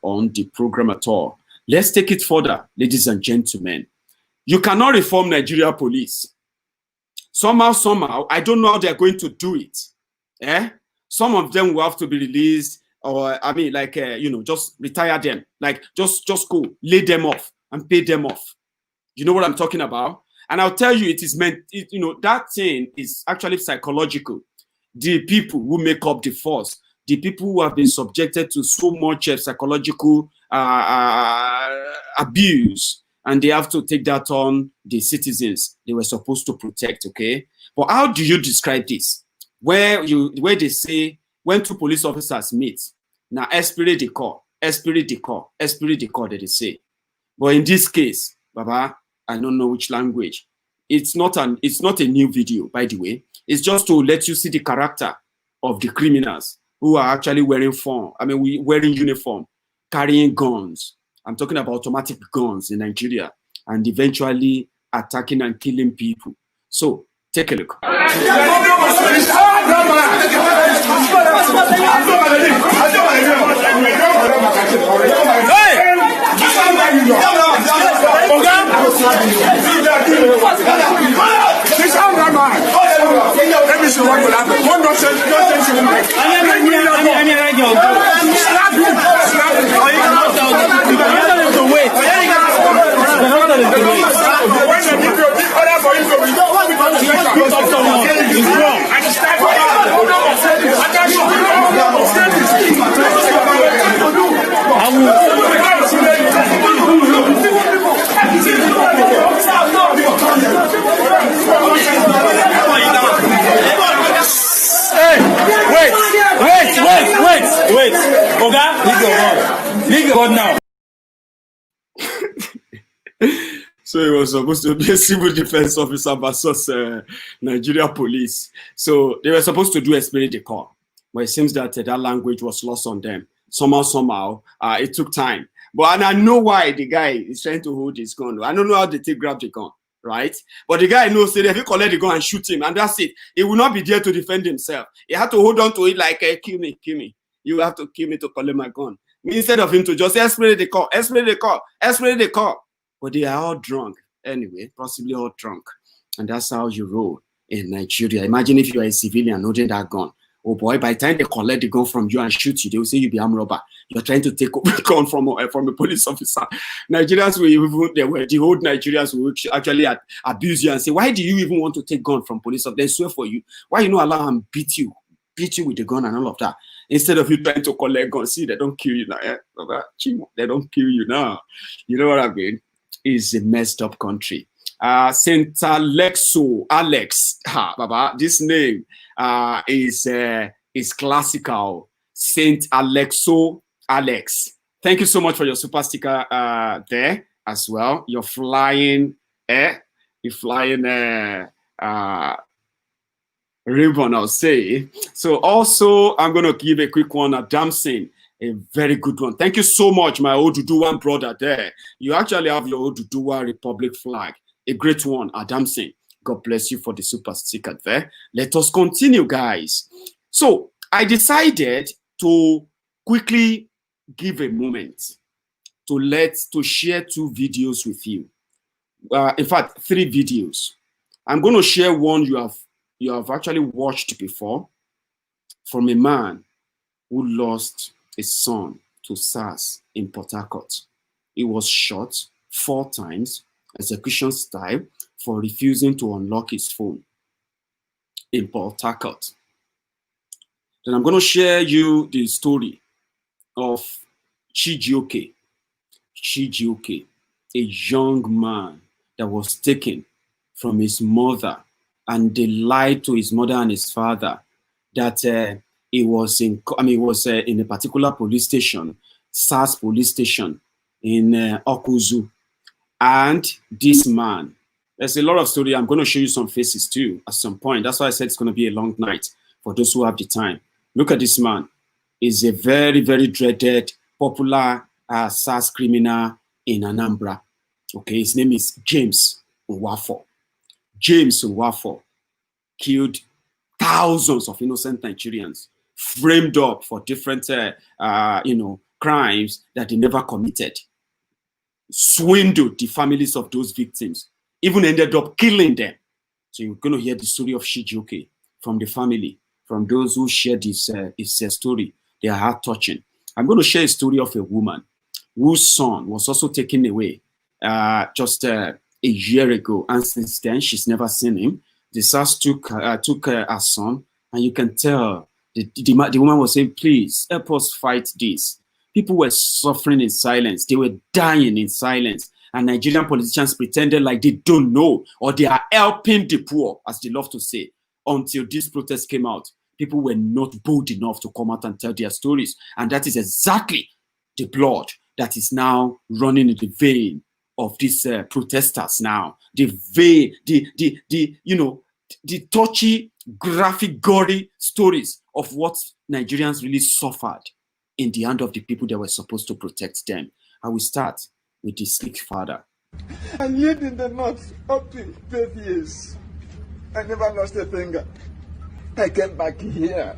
on the program at all. Let's take it further, ladies and gentlemen. You cannot reform Nigeria police. Somehow, I don't know how they're going to do it. Some of them will have to be released, or just retire them. Like just go, lay them off and pay them off. You know what I'm talking about? And I'll tell you, it is meant. That thing is actually psychological. The people who make up the force, the people who have been subjected to so much psychological abuse, and they have to take that on the citizens they were supposed to protect. Okay, but how do you describe this? Where they say when two police officers meet, now esprit de corps that they say. But in this case, Baba, I don't know which language. It's not a new video, by the way. It's just to let you see the character of the criminals who are actually wearing uniform, carrying guns. I'm talking about automatic guns in Nigeria, and eventually attacking and killing people. So take a look. Let me see what will happen. One don't say Wait. Oga, leave your gun now. So it was supposed to be a civil defense officer versus Nigeria police. So they were supposed to do esprit de corps, but it seems that that language was lost on them. Somehow, it took time. And I know why the guy is trying to hold his gun. I don't know how they grab the gun, right? But the guy knows that if you collect the gun and shoot him, and that's it, he will not be there to defend himself. He had to hold on to it like, kill me. You have to kill me to collect my gun. Instead of him to just say, esprit de corps. But they are all drunk. Anyway, possibly all drunk. And that's how you roll in Nigeria. Imagine if you are a civilian holding that gun. Oh boy, by the time they collect the gun from you and shoot you, they will say you be armed robber. You're trying to take over the gun from a police officer. Nigerians will even, the old Nigerians will actually abuse you and say, why do you even want to take gun from police officer? They swear for you. Why you not allow them beat you with the gun and all of that? Instead of you trying to collect gun, see, they don't kill you now. Eh? They don't kill you now. You know what I mean? It's a messed up country. Saint Alexo, Alex, Baba, this name is classical. Saint Alexo, Alex. Thank you so much for your super sticker there as well. You're flying, you're flying ribbon, I'll say. So also, I'm going to give a quick one at Damson. A very good one. Thank you so much, my Oduduwa brother there. You actually have your Oduduwa Republic flag. A great one, Adamson. God bless you for the super sticker there. Let us continue, guys. So I decided to quickly give a moment to share 2 videos with you. In fact, 3 videos. I'm going to share one you have actually watched before, from a man who lost his son to SARS in Port Harcourt. He was shot 4 times, execution style, for refusing to unlock his phone in Port Harcourt. Then I'm going to share you the story of Chijioke. Chijioke, a young man that was taken from his mother, and they lied to his mother and his father that he was in a particular police station, SARS police station in Awkuzu. And this man, there's a lot of story. I'm going to show you some faces too at some point. That's why I said it's going to be a long night for those who have the time. Look at this man. He's a very, very dreaded, popular SARS criminal in Anambra. Okay, his name is James Nwafo. James Nwafo killed thousands of innocent Nigerians, framed up for different, crimes that they never committed, swindled the families of those victims, even ended up killing them. So you're going to hear the story of Chijioke from the family, from those who shared his story. They are heart-touching. I'm going to share a story of a woman whose son was also taken away just a year ago, and since then she's never seen him. The SARS took her son, and you can tell the woman was saying, please help us fight this. People were suffering in silence. They were dying in silence. And Nigerian politicians pretended like they don't know, or they are helping the poor, as they love to say. Until this protest came out, people were not bold enough to come out and tell their stories. And that is exactly the blood that is now running in the vein of these protesters now. The vein, the touchy, graphic, gory stories of what Nigerians really suffered in the hand of the people that were supposed to protect them. I will start with the sick father. I lived in the north up to 12 years. I never lost a finger. I came back here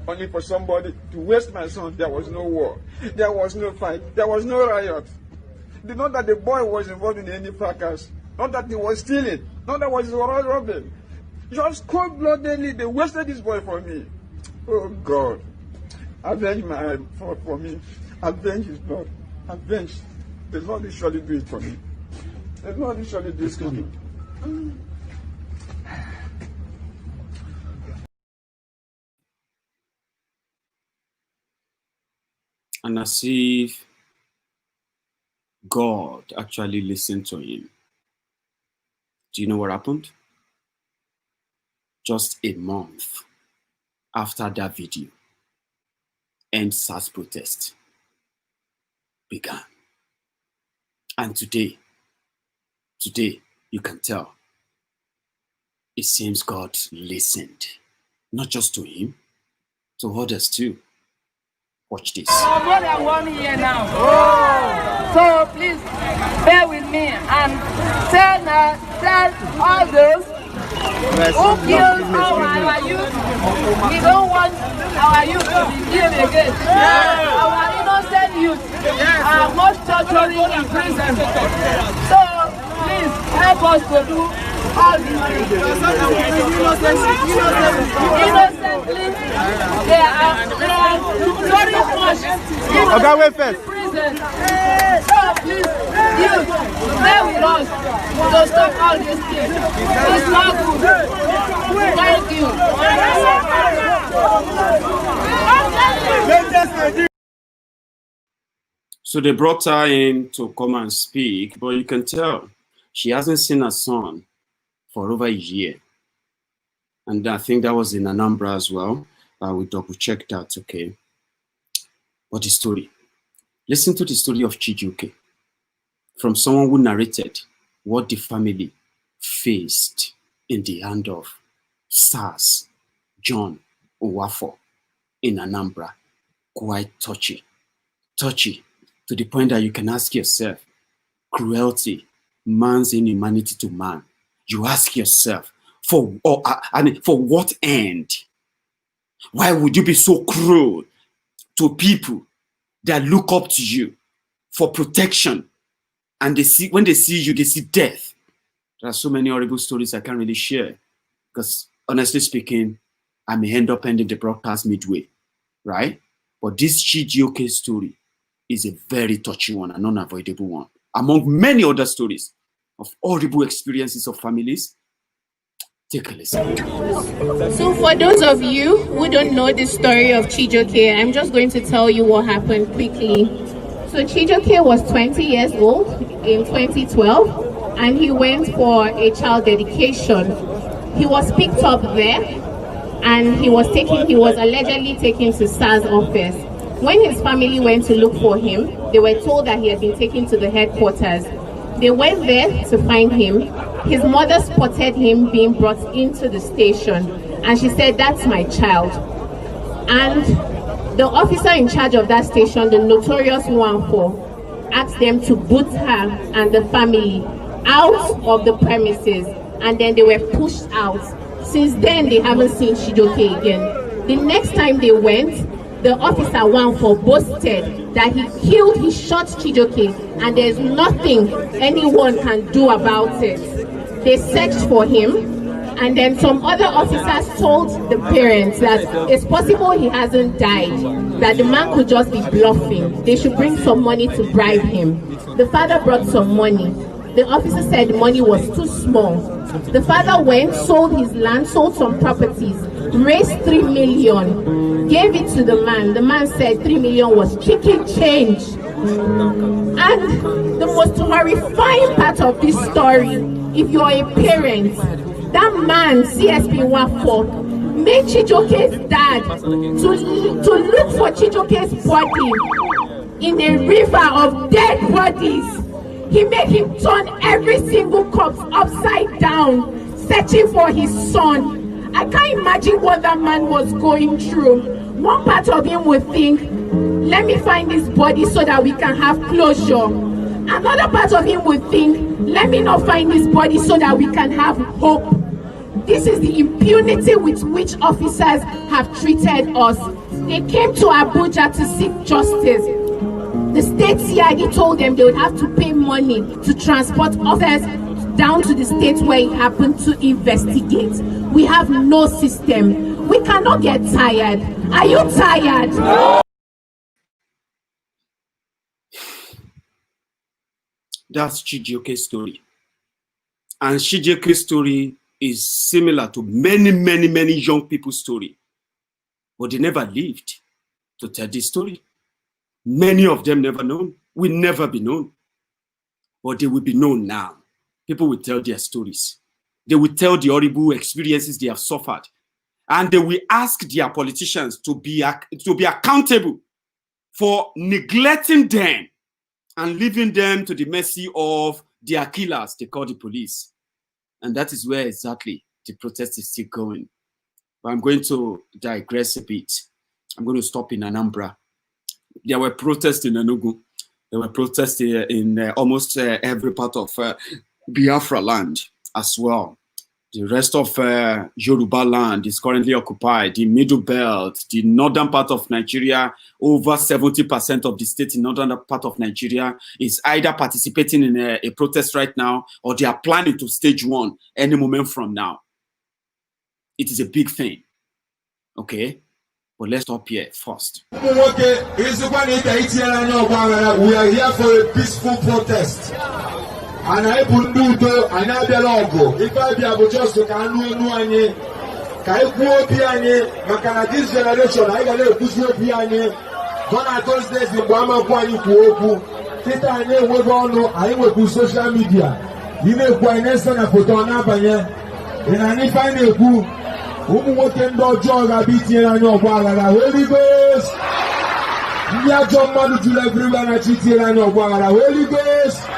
only for somebody to waste my son. There was no war. There was no fight. There was no riot. Not that the boy was involved in any fracas. Not that he was stealing. Not that he was robbing. Just cold-bloodedly, they wasted this boy for me. Oh, God. Avenge my fault for me. Avenge his blood. Avenge. The Lord will surely do it for me. The Lord will surely do it for me. And as if God actually listened to him. Do you know what happened? Just a month after that video, SARS protest began. And today, you can tell, it seems God listened, not just to him, to others too. Watch this. More than 1 year now. Oh. So please bear with me and tell all those who killed our youth. We don't want our youth to be killed again. Yeah. Our innocent youth are most torturing in prison. So please help us to do all these things. Innocently, they are very much in prison. So please, you, stay with us to stop all these things. It's not good. Thank you. So they brought her in to come and speak, but you can tell she hasn't seen her son for over a year. And I think that was in Anambra as well. We double-checked that, okay? But the story. Listen to the story of Chijioke from someone who narrated what the family faced in the hand of SARS, John Owafo in Anambra. Quite touchy. Touchy to the point that you can ask yourself, cruelty, man's inhumanity to man. You ask yourself, for what end? Why would you be so cruel to people that look up to you for protection, and when they see you, they see death? There are so many horrible stories I can't really share, because honestly speaking, I may end up ending the broadcast midway, right? But this Chijioke story is a very touching one, an unavoidable one, among many other stories of horrible experiences of families. Take a listen. So for those of you who don't know the story of Chijioke, I'm just going to tell you what happened quickly. So Chijioke was 20 years old in 2012, and he went for a child dedication. He was picked up there, and he was allegedly taken to SARS office. When his family went to look for him, they were told that he had been taken to the headquarters. They went there to find him. His mother spotted him being brought into the station, and she said, "That's my child." And the officer in charge of that station, the notorious Nwanfo, asked them to boot her and the family out of the premises, and then they were pushed out. Since then, they haven't seen Chijioke again. The next time they went, the officer Nwanfo boasted that he shot Chijioke, and there's nothing anyone can do about it. They searched for him, and then some other officers told the parents that it's possible he hasn't died, that the man could just be bluffing. They should bring some money to bribe him. The father brought some money. The officer said the money was too small. The father went, sold his land, sold some properties, raised 3 million, gave it to the man. The man said 3 million was chicken change. And the most horrifying part of this story, if you're a parent, that man, CSP Nwanfo, made Chijioke's dad to look for Chijioke's body in a river of dead bodies. He made him turn every single corpse upside down, searching for his son. I can't imagine what that man was going through. One part of him would think, let me find this body so that we can have closure. Another part of him would think, let me not find this body so that we can have hope. This is the impunity with which officers have treated us. They came to Abuja to seek justice. The state CID told them they would have to pay money to transport officers down to the state where it happened to investigate. We have no system. We cannot get tired. Are you tired? No. That's Chijioke's story. And Chijioke's story is similar to many, many, many young people's story. But they never lived to tell this story. Many of them never known, will never be known. But they will be known now. People will tell their stories. They will tell the horrible experiences they have suffered. And they will ask their politicians to be accountable for neglecting them and leaving them to the mercy of their killers, they call the police. And that is where exactly the protest is still going. But I'm going to digress a bit. I'm going to stop in Anambra. There were protests in Enugu. There were protests in almost every part of Biafra land as well. The rest of Yoruba land is currently occupied. The Middle Belt, the northern part of Nigeria, over 70% of the state in northern part of Nigeria is either participating in a protest right now, or they are planning to stage one any moment from now. It is a big thing. Okay? But let's stop here first. We are here for a peaceful protest. And I put do and I belong. If I be able just to can no any, can go piano, Makana this generation, I got a push piano. When I told this in Bama Kwani Kuoku, Tita and they will go, I will do social media. You may go and answer a photo on Abaya. And I find a good who can do job a bit here and your Wagara. Holy Ghost! We are John Madu to everyone at Chiti and your Wagara. Holy Ghost!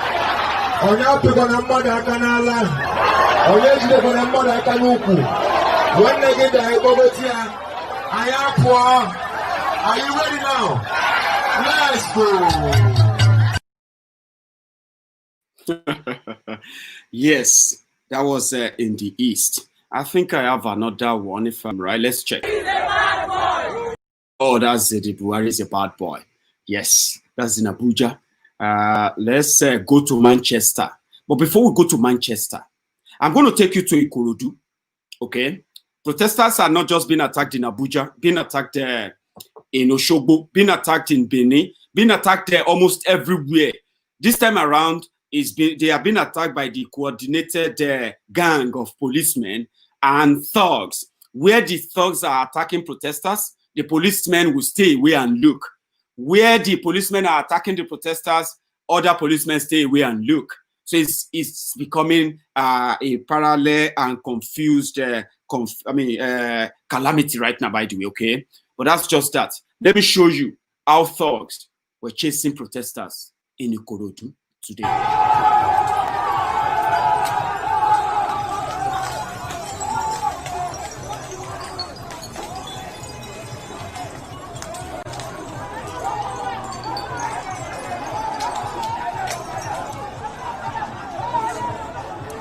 On your people on Mother Canala, on your people on Mother Kanuku. When they get the Hypobatia, I am poor. Are you ready now? Let's go. Yes, that was in the east. I think I have another one if I'm right. Let's check. He's a bad boy. Oh, that's the Buhari is a bad boy. Yes, that's in Abuja. Let's go to Manchester. But before we go to Manchester, I'm going to take you to Ikulodu. Okay? Protesters are not just being attacked in Abuja, being attacked in Osogbo, being attacked in Benin, being attacked almost everywhere. This time around, they are being attacked by the coordinated gang of policemen and thugs. Where the thugs are attacking protesters, the policemen will stay away and look. Where the policemen are attacking the protesters, other policemen stay away and look. So it's becoming a parallel and confused calamity right now, by the way, okay? But that's just that. Let me show you how thugs were chasing protesters in Ikulodu today.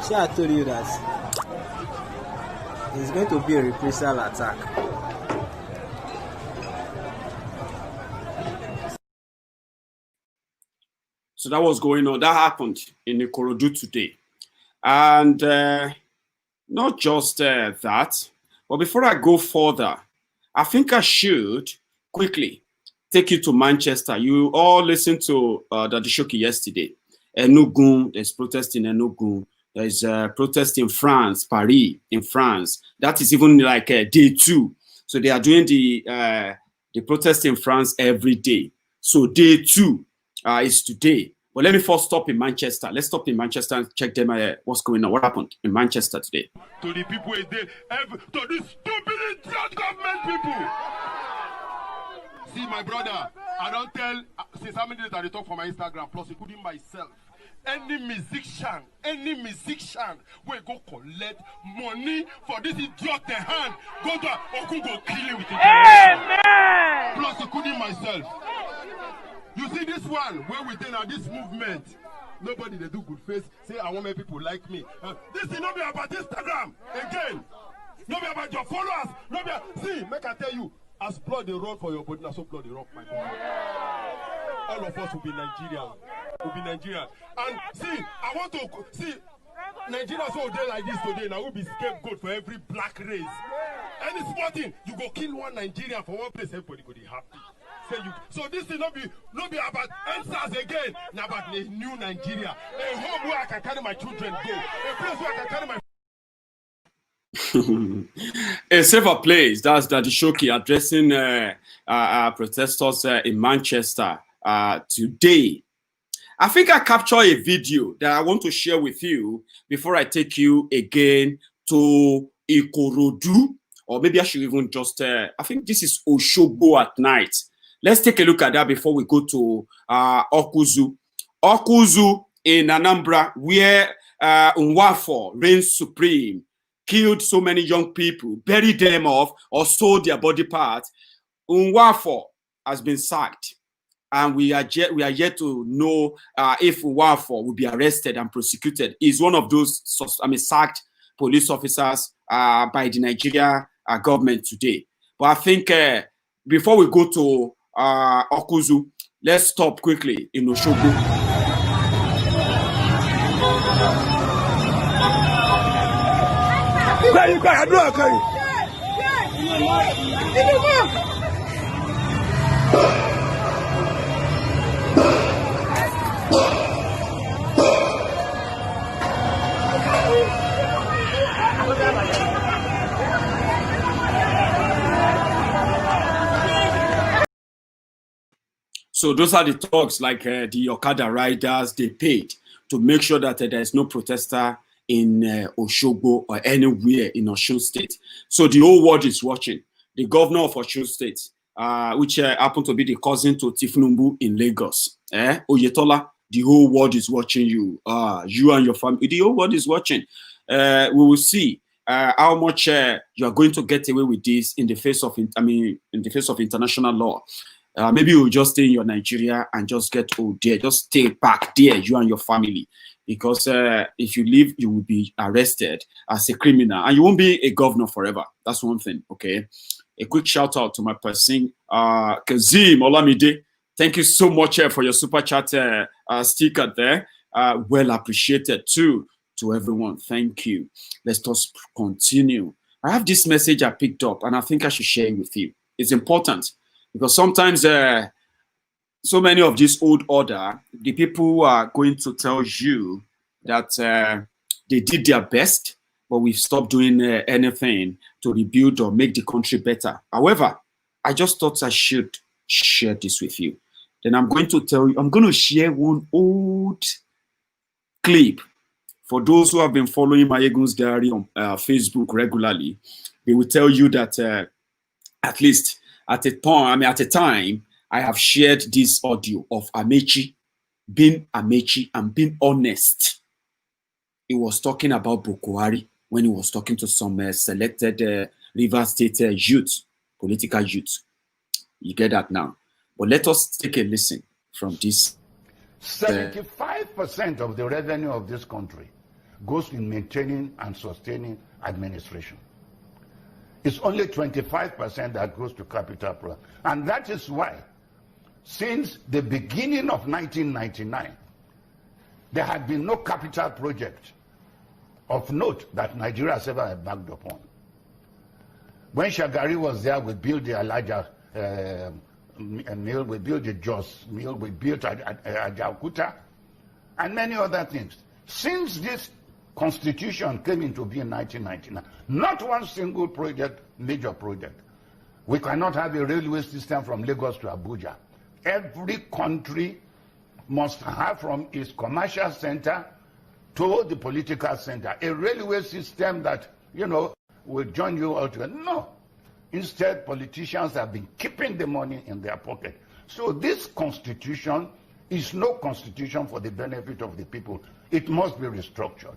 See, I told you that it's going to be a reprisal attack. So that was going on. That happened in Ikulodu today. And not just that, but before I go further, I think I should quickly take you to Manchester. You all listened to the Chijioke yesterday. Enugu, there's protest in Enugu. There's a protest in France, Paris, in France. That is even like day 2. So they are doing the protest in France every day. So day 2 is today. But let me first stop in Manchester. Let's stop in Manchester and check them what's going on. What happened in Manchester today? To the people, to these stupid government people. See, my brother, I don't tell, since how many days I talk for my Instagram, plus including myself. Any musician will go collect money for this idiot hand. Go to Osun go kill you with it. Amen. Plus including myself. You see this one, where we now this movement. Nobody they do good face. Say I want my people like me. This is not be about Instagram again. Not be about your followers. Not be see, make I tell you, as blood they run for your body, now so blood they run for my body. All of us will be Nigerian. Will be Nigerian. And see, I want to see Nigeria so day like this today. Now will be scapegoat for every black race. Any small thing, you go kill one Nigerian for one place, everybody go be happy. Say you. So this will not be about answers again. Now about a new Nigeria, a home where I can carry my children go, a place where I can carry my. A safer place. That's the Chijioke addressing protesters in Manchester today. I think I captured a video that I want to share with you before I take you again to Ikulodu, or maybe I should even just, I think this is Osogbo at night. Let's take a look at that before we go to Awkuzu. Awkuzu in Anambra, where Nwafo reigns supreme, killed so many young people, buried them off, or sold their body parts. Nwafo has been sacked. And we are yet to know if Nwafo will be arrested and prosecuted. He's one of those, sacked police officers by the Nigeria government today. But I think before we go to Awkuzu, let's stop quickly in Osogbo. So those are the talks like the Okada riders, they paid to make sure that there is no protester in Osogbo or anywhere in Osun State. So the whole world is watching. The governor of Osun State, which happened to be the cousin to Tifnumbu in Lagos, Oyetola, the whole world is watching you. You and your family, the whole world is watching. We will see how much you are going to get away with this in the face of, in the face of international law. Maybe you'll just stay in your Nigeria and just get there. Just stay back there, you and your family. Because if you leave, you will be arrested as a criminal. And you won't be a governor forever. That's one thing, okay? A quick shout out to my person, Kazim Olamide. Thank you so much for your super chat sticker there. Well appreciated too to everyone. Thank you. Let's just continue. I have this message I picked up and I think I should share it with you. It's important. Because sometimes so many of this old order, the people are going to tell you that they did their best, but we've stopped doing anything to rebuild or make the country better. However, I just thought I should share this with you. Then I'm going to tell you, I'm going to share one old clip. For those who have been following Mayegun's Diary on Facebook regularly, they will tell you that at least at a point, at a time, I have shared this audio of Amity being Amity and being honest. He was talking about Buhari when he was talking to some selected Rivers State youth, political youth. You get that now. But let us take a listen from this. 75% of the revenue of this country goes in maintaining and sustaining administration. It's only 25% that goes to capital projects. And that is why, since the beginning of 1999, there had been no capital project of note that Nigeria has ever embarked upon. When Shagari was there, we built the Elijah mill, we built the Jos mill, we built Ajaokuta, and many other things. Since this Constitution came into being in 1999. Not one single project, major project. We cannot have a railway system from Lagos to Abuja. Every country must have from its commercial center to the political center a railway system that, you know, will join you all together. No. Instead, politicians have been keeping the money in their pocket. So this constitution is no constitution for the benefit of the people. It must be restructured.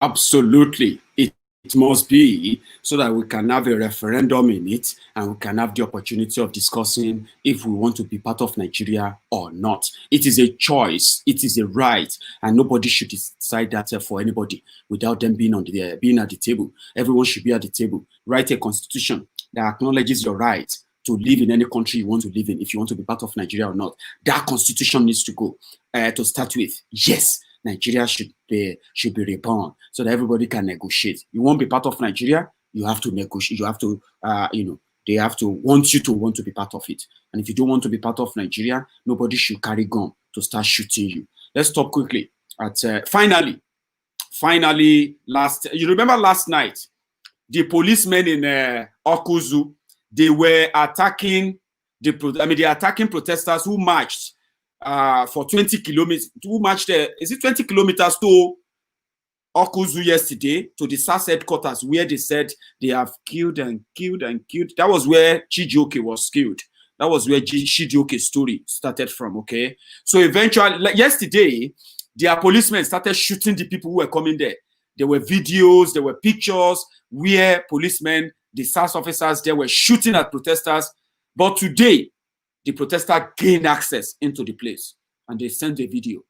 Absolutely. It must be so that we can have a referendum in it and we can have the opportunity of discussing if we want to be part of Nigeria or not. It is a choice. It is a right. And nobody should decide that for anybody without them being at the table. Everyone should be at the table. Write a constitution that acknowledges your right to live in any country you want to live in, if you want to be part of Nigeria or not. That constitution needs to go. To start with, yes, Nigeria should be reborn so that everybody can negotiate. You won't be part of Nigeria, you have to negotiate. You have to, they have to want you to want to be part of it. And if you don't want to be part of Nigeria, nobody should carry gun to start shooting you. Let's stop quickly. At finally, you remember last night, the policemen in Awkuzu, they were attacking attacking protesters who marched for 20 kilometers, who marched is it 20 kilometers to Awkuzu yesterday, to the SARS headquarters, where they said they have killed and killed and killed. That was where Chijioke was killed. That was where Chijioke's story started from, okay? So eventually, like yesterday, their policemen started shooting the people who were coming there. There were videos, there were pictures where policemen, the SARS officers, they were shooting at protesters. But today, the protester gained access into the place and they sent a video.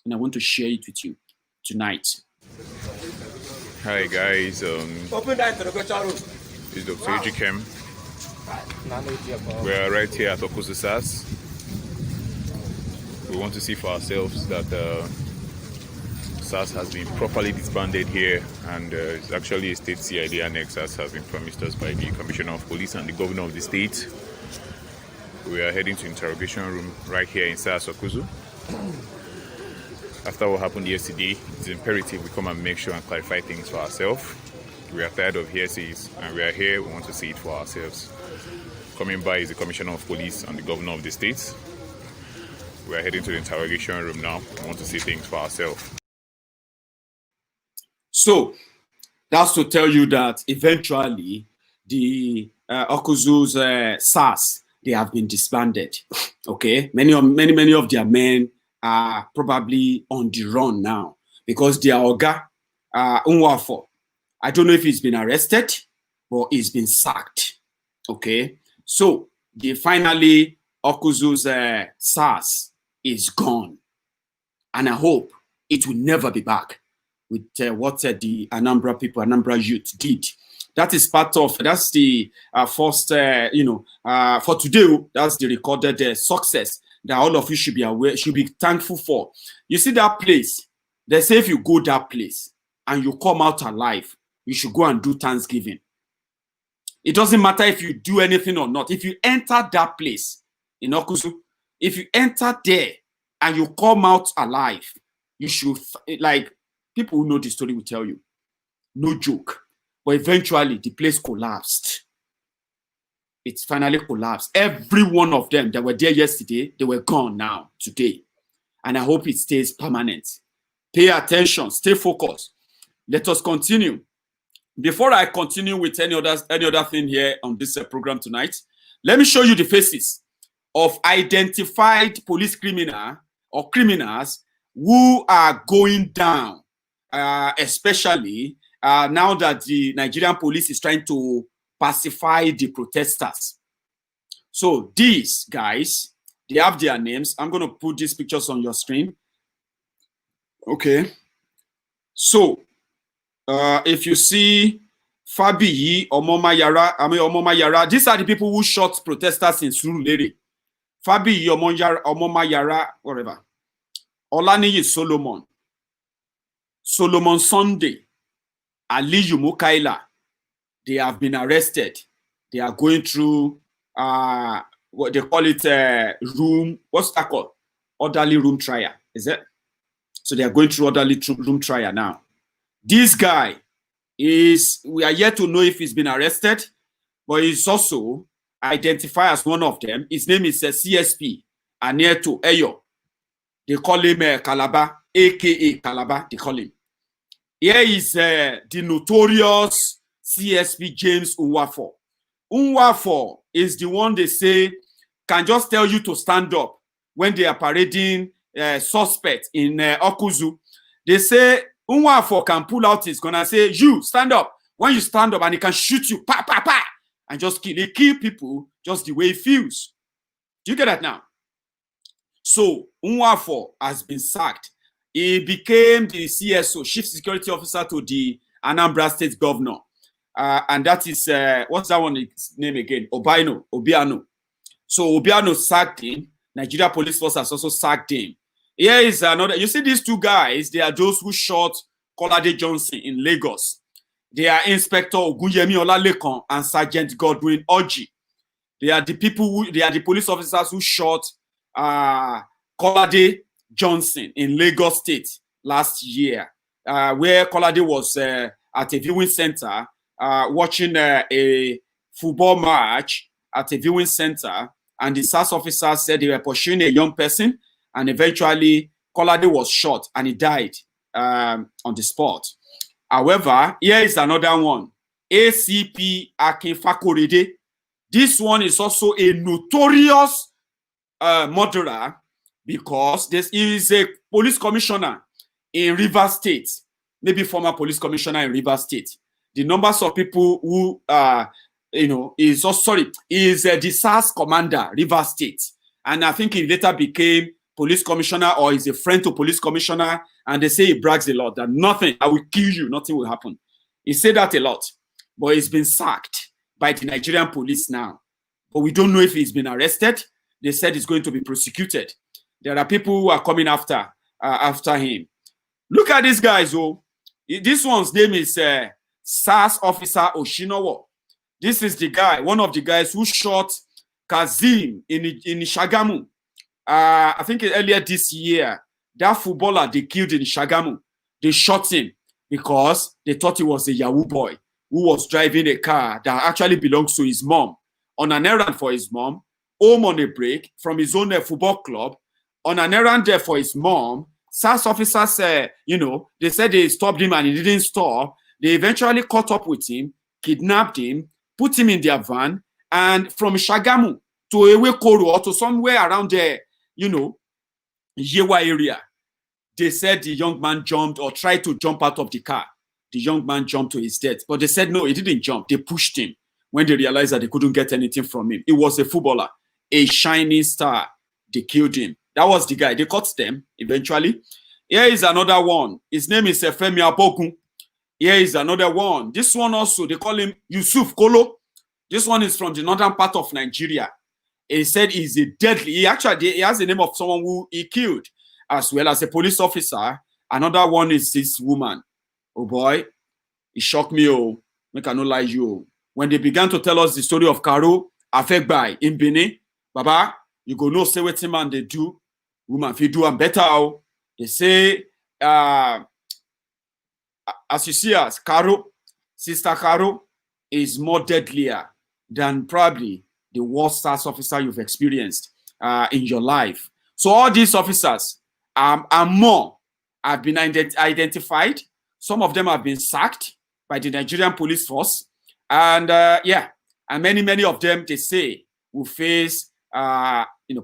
And I want to share it with you tonight. Hi guys, Open that interrogation room. it's Dr. Chijioke. We are right here at Awkuzu SARS. We want to see for ourselves that SARS has been properly disbanded here, and it's actually a state CID annex as has been promised us by the Commissioner of Police and the Governor of the state. We are heading to interrogation room right here in SARS Awkuzu. After what happened yesterday, it's imperative we come and make sure and clarify things for ourselves. We are tired of hearsays, and we are here, we want to see it for ourselves. Coming by is the Commissioner of Police and the Governor of the state. We are heading to the interrogation room now. We want to see things for ourselves. So, that's to tell you that eventually the Awkuzu's SARS, they have been disbanded. Okay, many of their men are probably on the run now because their Oga Unwafo, I don't know if he's been arrested or he's been sacked. Okay, so finally Awkuzu's SARS is gone, and I hope it will never be back with what the Anambra youth did. That is part of, that's the first, for today, that's the recorded success that all of you should be aware, should be thankful for. You see that place, they say if you go that place and you come out alive, you should go and do Thanksgiving. It doesn't matter if you do anything or not. If you enter that place in Awkuzu, if you enter there and you come out alive, you should, like, people who know the story will tell you, no joke. But eventually, the place collapsed. It finally collapsed. Every one of them that were there yesterday, they were gone now, today. And I hope it stays permanent. Pay attention. Stay focused. Let us continue. Before I continue with any other thing here on this program tonight, let me show you the faces of identified police criminal or criminals who are going down, especially now that the Nigerian police is trying to pacify the protesters. So these guys, they have their names. I'm going to put these pictures on your screen. Okay. So if you see Fabiyi Omomayara, these are the people who shot protesters in Surulere. Fabiyi Omomayara, whatever. Olaniyi Solomon Sunday, Aliyu Mukaila, they have been arrested. They are going through what they call it what's that called? Orderly room trial, is it? So they are going through orderly room trial now. This guy we are yet to know if he's been arrested, but he's also identified as one of them. His name is CSP Anieto Eyo. They call him Calabar, aka Calabar, they call him. Here is the notorious CSP James Unwafo. Unwafo is the one they say can just tell you to stand up when they are parading suspects in Awkuzu. They say Unwafo can pull out his gun and say, you stand up. When you stand up, and he can shoot you, pa, pa, pa, and just kill. He kill people just the way he feels. Do you get that now? So Unwafo has been sacked. He became the CSO, Chief Security Officer to the Anambra State Governor. And that is, what's that one's name again? Obiano. So Obiano sacked him. Nigeria Police Force has also sacked him. Here is another. You see these two guys, they are those who shot Kolade Johnson in Lagos. They are Inspector Ogunyemi Olalekan and Sergeant Godwin Oji. They are the people they are the police officers who shot Kolade Johnson in Lagos State last year, where Kolade was at a viewing center watching a football match at a viewing center, and the SARS officers said they were pursuing a young person, and eventually Kolade was shot and he died on the spot. However, here is another one, ACP Akin Fakorede. This one is also a notorious murderer, because this is a police commissioner in Rivers State, maybe former police commissioner in Rivers State. The numbers of people who, is the SARS commander, Rivers State. And I think he later became police commissioner, or is a friend to police commissioner. And they say he brags a lot that nothing, I will kill you, nothing will happen. He said that a lot, but he's been sacked by the Nigerian police now. But we don't know if he's been arrested. They said he's going to be prosecuted. There are people who are coming after him. Look at these guys, oh. This one's name is SARS officer Oshinowo. This is the guy, one of the guys who shot Kazim in Shagamu. I think earlier this year, that footballer they killed in Shagamu, they shot him because they thought he was a Yahoo boy who was driving a car that actually belongs to his mom on an errand for his mom, home on a break from his own football club, on an errand there for his mom. SARS officers, they said they stopped him and he didn't stop. They eventually caught up with him, kidnapped him, put him in their van, and from Shagamu to Ewekoro or to somewhere around there, Yewa area, they said the young man jumped or tried to jump out of the car. The young man jumped to his death. But they said, no, he didn't jump. They pushed him when they realized that they couldn't get anything from him. He was a footballer, a shining star. They killed him. That was the guy. They caught them eventually. Here is another one. His name is Femi Abogun. Here is another one. This one also, they call him Yusuf Kolo. This one is from the northern part of Nigeria. He said he's a deadly. He has the name of someone who he killed, as well as a police officer. Another one is this woman. Oh boy, it shocked me. Oh, make I no lie you. When they began to tell us the story of Karo Afegbai in Benin, Baba, you go no say what man they do. Woman, if you do and better, oh. They say, as you see us, Karo, Sister Karo, is more deadlier than probably the worst SARS officer you've experienced in your life. So all these officers have been identified. Some of them have been sacked by the Nigerian police force. And and many of them, they say, will face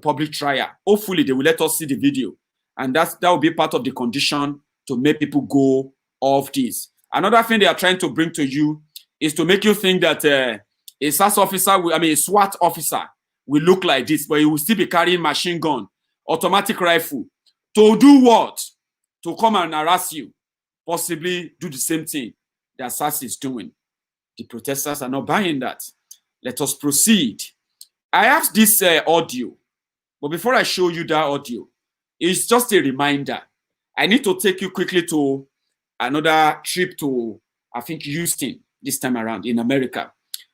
public trial. Hopefully, they will let us see the video. And that will be part of the condition to make people go off this. Another thing they are trying to bring to you is to make you think that a SARS officer, a SWAT officer will look like this, but he will still be carrying machine gun, automatic rifle. To do what? To come and harass you. Possibly do the same thing that SARS is doing. The protesters are not buying that. Let us proceed. I have this audio, but before I show you that audio, it's just a reminder. I need to take you quickly to another trip to, I think, Houston this time around in America,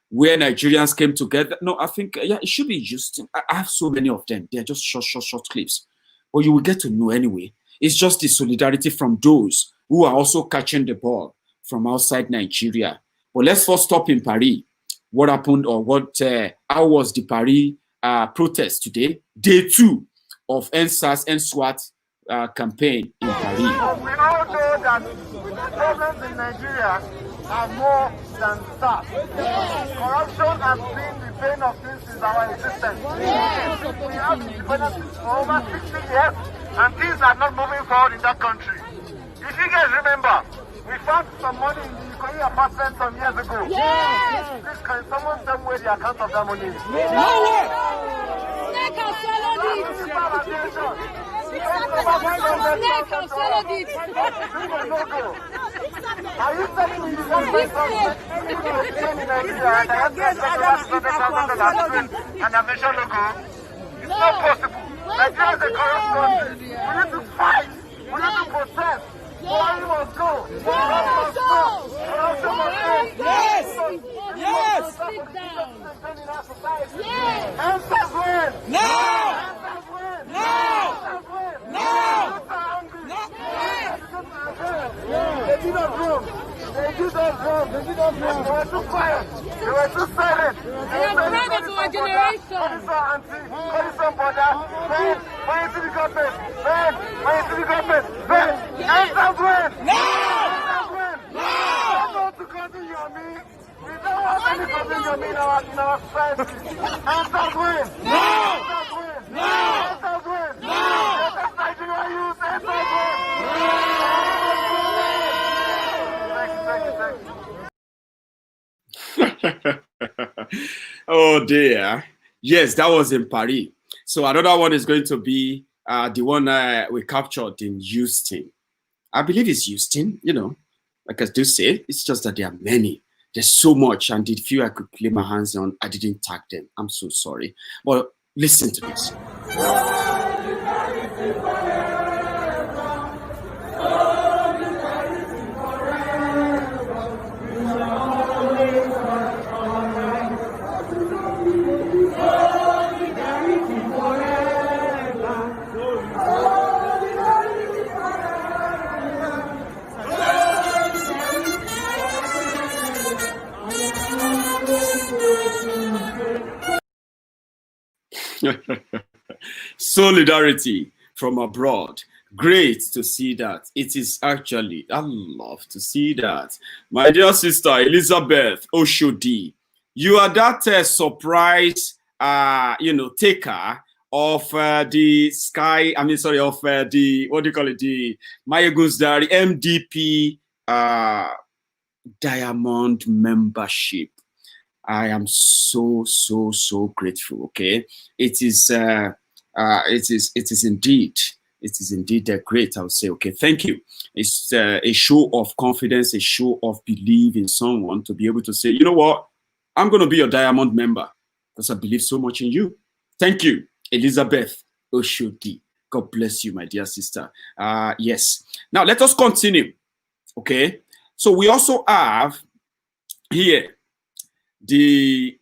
where Nigerians came together. No, I think, it should be Houston. I have so many of them. They're just short clips. But you will get to know anyway. It's just the solidarity from those who are also catching the ball from outside Nigeria. But let's first stop in Paris. What happened or how was the Paris protest today? Day 2 of NSAS and SWAT campaign in Paris. We all know that the problems in Nigeria are more than SARS. Corruption has been the bane of this since our existence. We have independence for over 60 years and things are not moving forward in that country. If you guys remember, we found some money in the Ikoyi apartment some years ago. Yes! Please, can someone tell me where the account of that money is? Nowhere! Snake has swallowed it! Snake has swallowed it! Are you telling me you want to in Nigeria and I have and a mission logo? It's not possible. Nigeria is a corrupt country. We need to fight. We need to protest. Buhari must go. Buhari must go. Corruption must go. Yes. Yes. Yes. Answers win. No. Answers win. No. No. They did us wrong. They did us wrong. They were too quiet. They were too silent. They are afraid of our generation. What is our auntie? What is our brother? Man, where is the government? Man, where is the government? Man, answers win. No. Answers win. No. We don't want to continue on me. We don't want any continue on me in our society. Answers win. No. Answers win. No. Answers win. No. Let us Nigeria use answers win. Oh dear. Yes, that was in Paris. So another one is going to be the one we captured in Houston. I believe it's Houston, Like I do say, it's just that there are many. There's so much, and the few I could lay my hands on, I didn't tag them. I'm so sorry. But listen to this. Solidarity from abroad. Great to see that. It is actually, I love to see that. My dear sister Elizabeth Oshodi, you are that surprise, taker of the sky. I mean, sorry, of the, what do you call it? The Mayegun's Diary MDP Diamond membership. I am so grateful. Okay, it is indeed great. I would say, okay, thank you. It's a show of confidence, a show of belief in someone to be able to say, you know what, I'm going to be your diamond member because I believe so much in you. Thank you, Elizabeth Oshodi. God bless you, my dear sister. Yes. Now let us continue. Okay. So we also have here the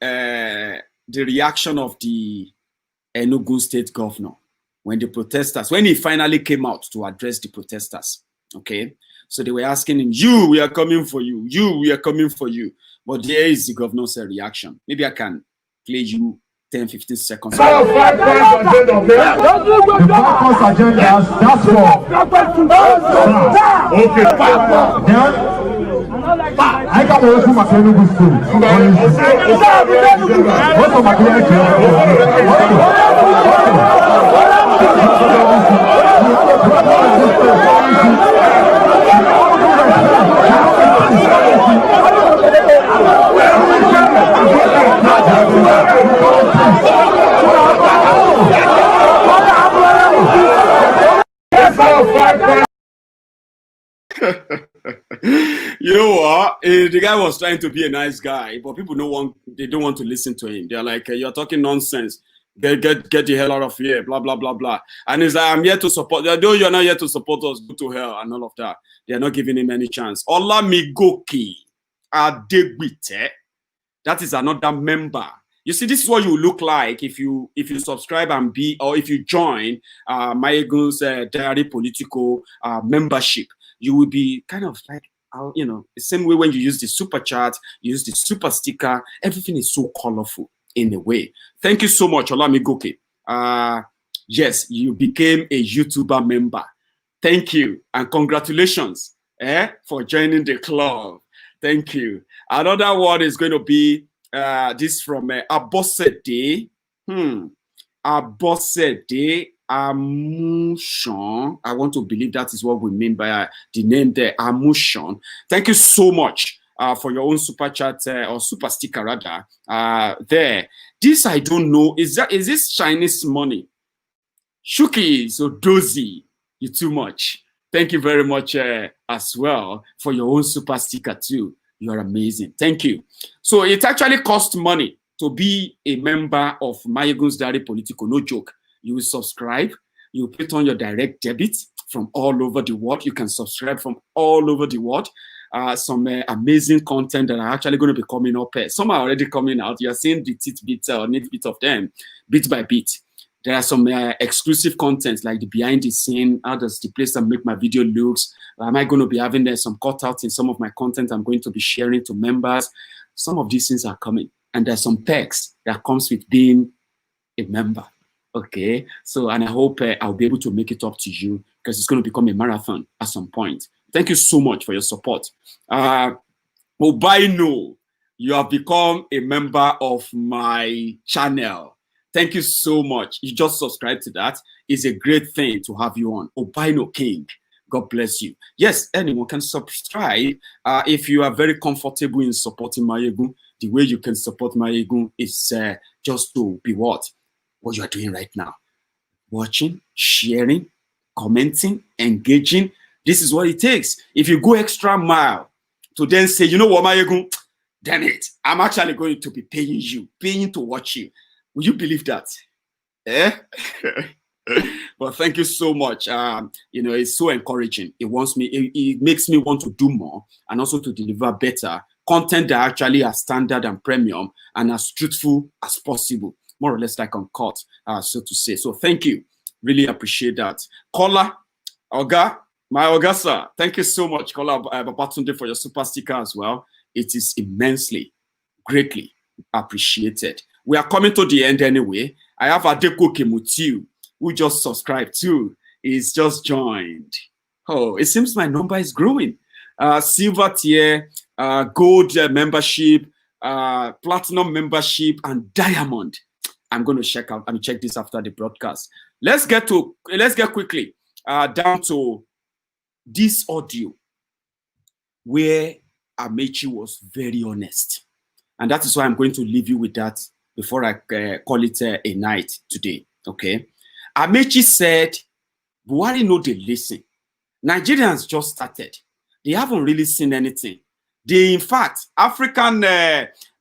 reaction of the Enugu state governor when the protesters, when he finally came out to address the protesters. Okay, so they were asking him, we are coming for you, we are coming for you. But there is the governor's reaction. Maybe I can play you 10-15 seconds. The purpose agendas, that's for. I got one from my Enugu school. What's on my You know what? The guy was trying to be a nice guy, but people don't want to listen to him. They're like, you're talking nonsense. Get the hell out of here, blah, blah, blah, blah. And he's like, I'm here to support. Though you're not here to support us, go to hell and all of that. They're not giving him any chance. Olamigoki Adegbite. That is another member. You see, this is what you look like if you subscribe and if you join Mayegun's Diary Political membership. You will be kind of like, the same way when you use the super chat, you use the super sticker, everything is so colorful in a way. Thank you so much, Olamigoke. Yes, you became a YouTuber member. Thank you and congratulations for joining the club. Thank you. Another one is going to be this from Abosede. Abosede Amushon. I want to believe that is what we mean by the name there, Amushon. Thank you so much for your own super chat or super sticker rather. There. This I don't know. Is this Chinese money? Shuki, so dozy. You too much. Thank you very much as well for your own super sticker too. You are amazing. Thank you. So it actually costs money to be a member of Mayegun's Diary Political. No joke. You will subscribe. You will put on your direct debit from all over the world. You can subscribe from all over the world. Some amazing content that are actually going to be coming up. Some are already coming out. You are seeing the tidbits or nitbits of them, bit by bit. There are some exclusive content like the behind the scene. How does the place that make my video looks? Am I going to be having some cutouts in some of my content I'm going to be sharing to members? Some of these things are coming. And there's some perks that comes with being a member. Okay, so and I hope I'll be able to make it up to you because it's going to become a marathon at some point. Thank you so much for your support. Obaino, you have become a member of my channel. Thank you so much. You just subscribe to that. It's a great thing to have you on. Obaino King, God bless you. Yes, anyone can subscribe if you are very comfortable in supporting Mayegun. The way you can support Mayegun is just to be what you are doing right now. Watching, sharing, commenting, engaging. This is what it takes. If you go extra mile, to then say, you know what, Mayegun, damn it, I'm actually going to be paying to watch you. Will you believe that? Eh? Well, thank you so much. You know, it's so encouraging. It makes me want to do more and also to deliver better content that actually are standard and premium and as truthful as possible, more or less like uncut, so to say. So thank you. Really appreciate that. Kola, Oga, my Oga, sir. Thank you so much, Kola Babatunde, for your super sticker as well. It is immensely, greatly appreciated. We are coming to the end anyway. I have Adeko Kemutiu, who just subscribed too. He's just joined. Oh, it seems my number is growing. Silver tier, gold membership, platinum membership, and diamond. I'm going to check out. Check this after the broadcast. Let's get quickly down to this audio where Amity was very honest, and that is why I'm going to leave you with that before I call it a night today. Okay, Amity said, "Buhari know they listen. Nigerians just started. They haven't really seen anything. They, in fact, African."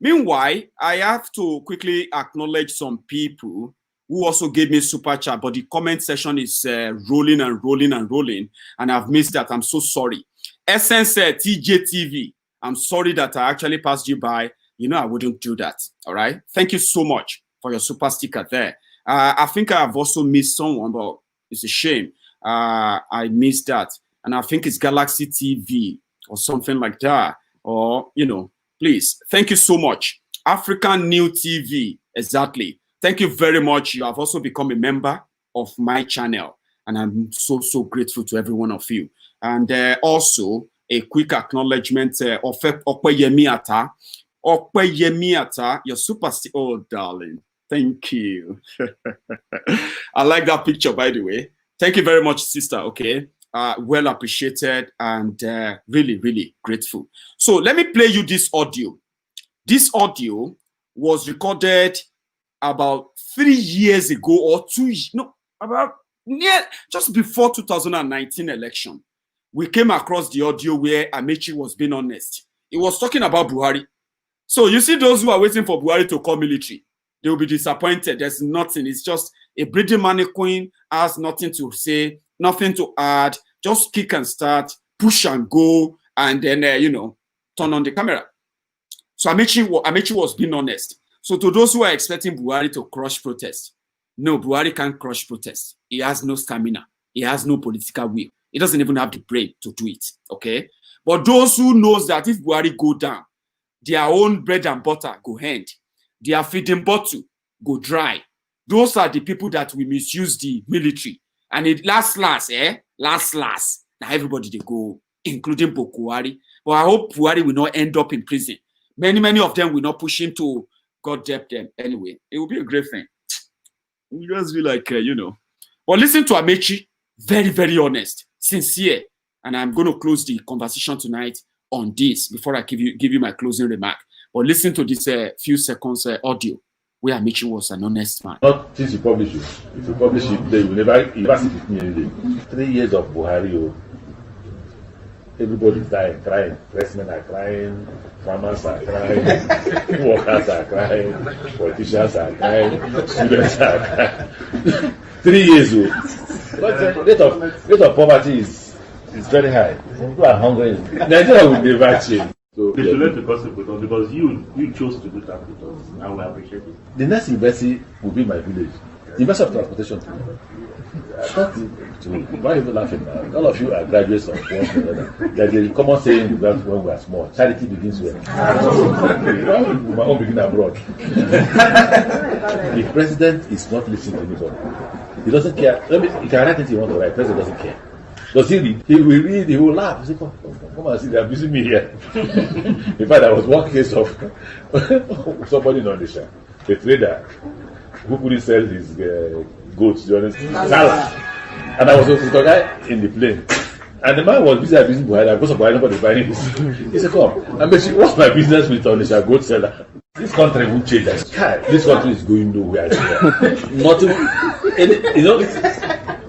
Meanwhile, I have to quickly acknowledge some people who also gave me super chat, but the comment section is rolling and rolling and rolling, and I've missed that. I'm so sorry. Essence TJTV, I'm sorry that I actually passed you by. You know I wouldn't do that. All right. Thank you so much for your super sticker there. I think I have also missed someone, but it's a shame. I missed that, and I think it's Galaxy TV or something like that. Or, you know, please, thank you so much. African New TV, exactly. Thank you very much. You have also become a member of my channel, and I'm so grateful to every one of you. And also a quick acknowledgement of Okpeyemi Ata. Okpeyemi Ata, your super oh darling, thank you. I like that picture, by the way. Thank you very much, sister. Okay. Well appreciated and really grateful. So let me play you this audio. This audio was recorded about 3 years ago or 2 years, no, about just before 2019 election. We came across the audio where Amity was being honest. He was talking about Buhari. So you see those who are waiting for Buhari to call military, they will be disappointed. There's nothing. It's just a breeding mannequin, has nothing to say, nothing to add, just kick and start, push and go, and then, you know, turn on the camera. So Amity was being honest. So to those who are expecting Buhari to crush protests, no, Buhari can't crush protests. He has no stamina. He has no political will. He doesn't even have the brain to do it, okay? But those who knows that if Buhari go down, their own bread and butter go end, their feeding bottle go dry. Those are the people that will misuse the military. And it last, now everybody they go, including Buhari. But I hope Buhari will not end up in prison. Many of them will not push him to God depth them. Anyway, it will be a great thing. It will just be like, you know. But listen to Amity, very honest, sincere. And I'm going to close the conversation tonight on this before I give you my closing remark. But listen to this few seconds audio where Amity was an honest man. Not since you publish it. If you publish it, they will never sit with me any day. 3 years of Buhari, everybody's dying, crying. Pressmen are crying, farmers are crying, workers are crying, politicians are crying, students are crying. 3 years old. But the rate of poverty is very high. People are hungry. Nigeria will never change. So they should learn to gossip with us because you chose to do that with us, and we appreciate it. The next university will be my village. University of Transportation too. Why are you laughing now? All of you are graduates of one another. There's a common saying we got when we are small. Charity begins where? My own begin abroad. The president is not listening to anybody. He doesn't care. He can write anything he wants to write. The president doesn't care. Does he read? He will read, he will laugh. He say, come and see, they are abusing me here. In fact, there was one case of somebody in Onitsha, a trader who couldn't sell his goats, you understand? And I was with a guy in the plane. And the man was busy abusing Buhari because of Buhari, nobody buying this. He said, come, what's my business with Onitsha goat seller? This country won't change. This country is going nowhere. Nothing, you know,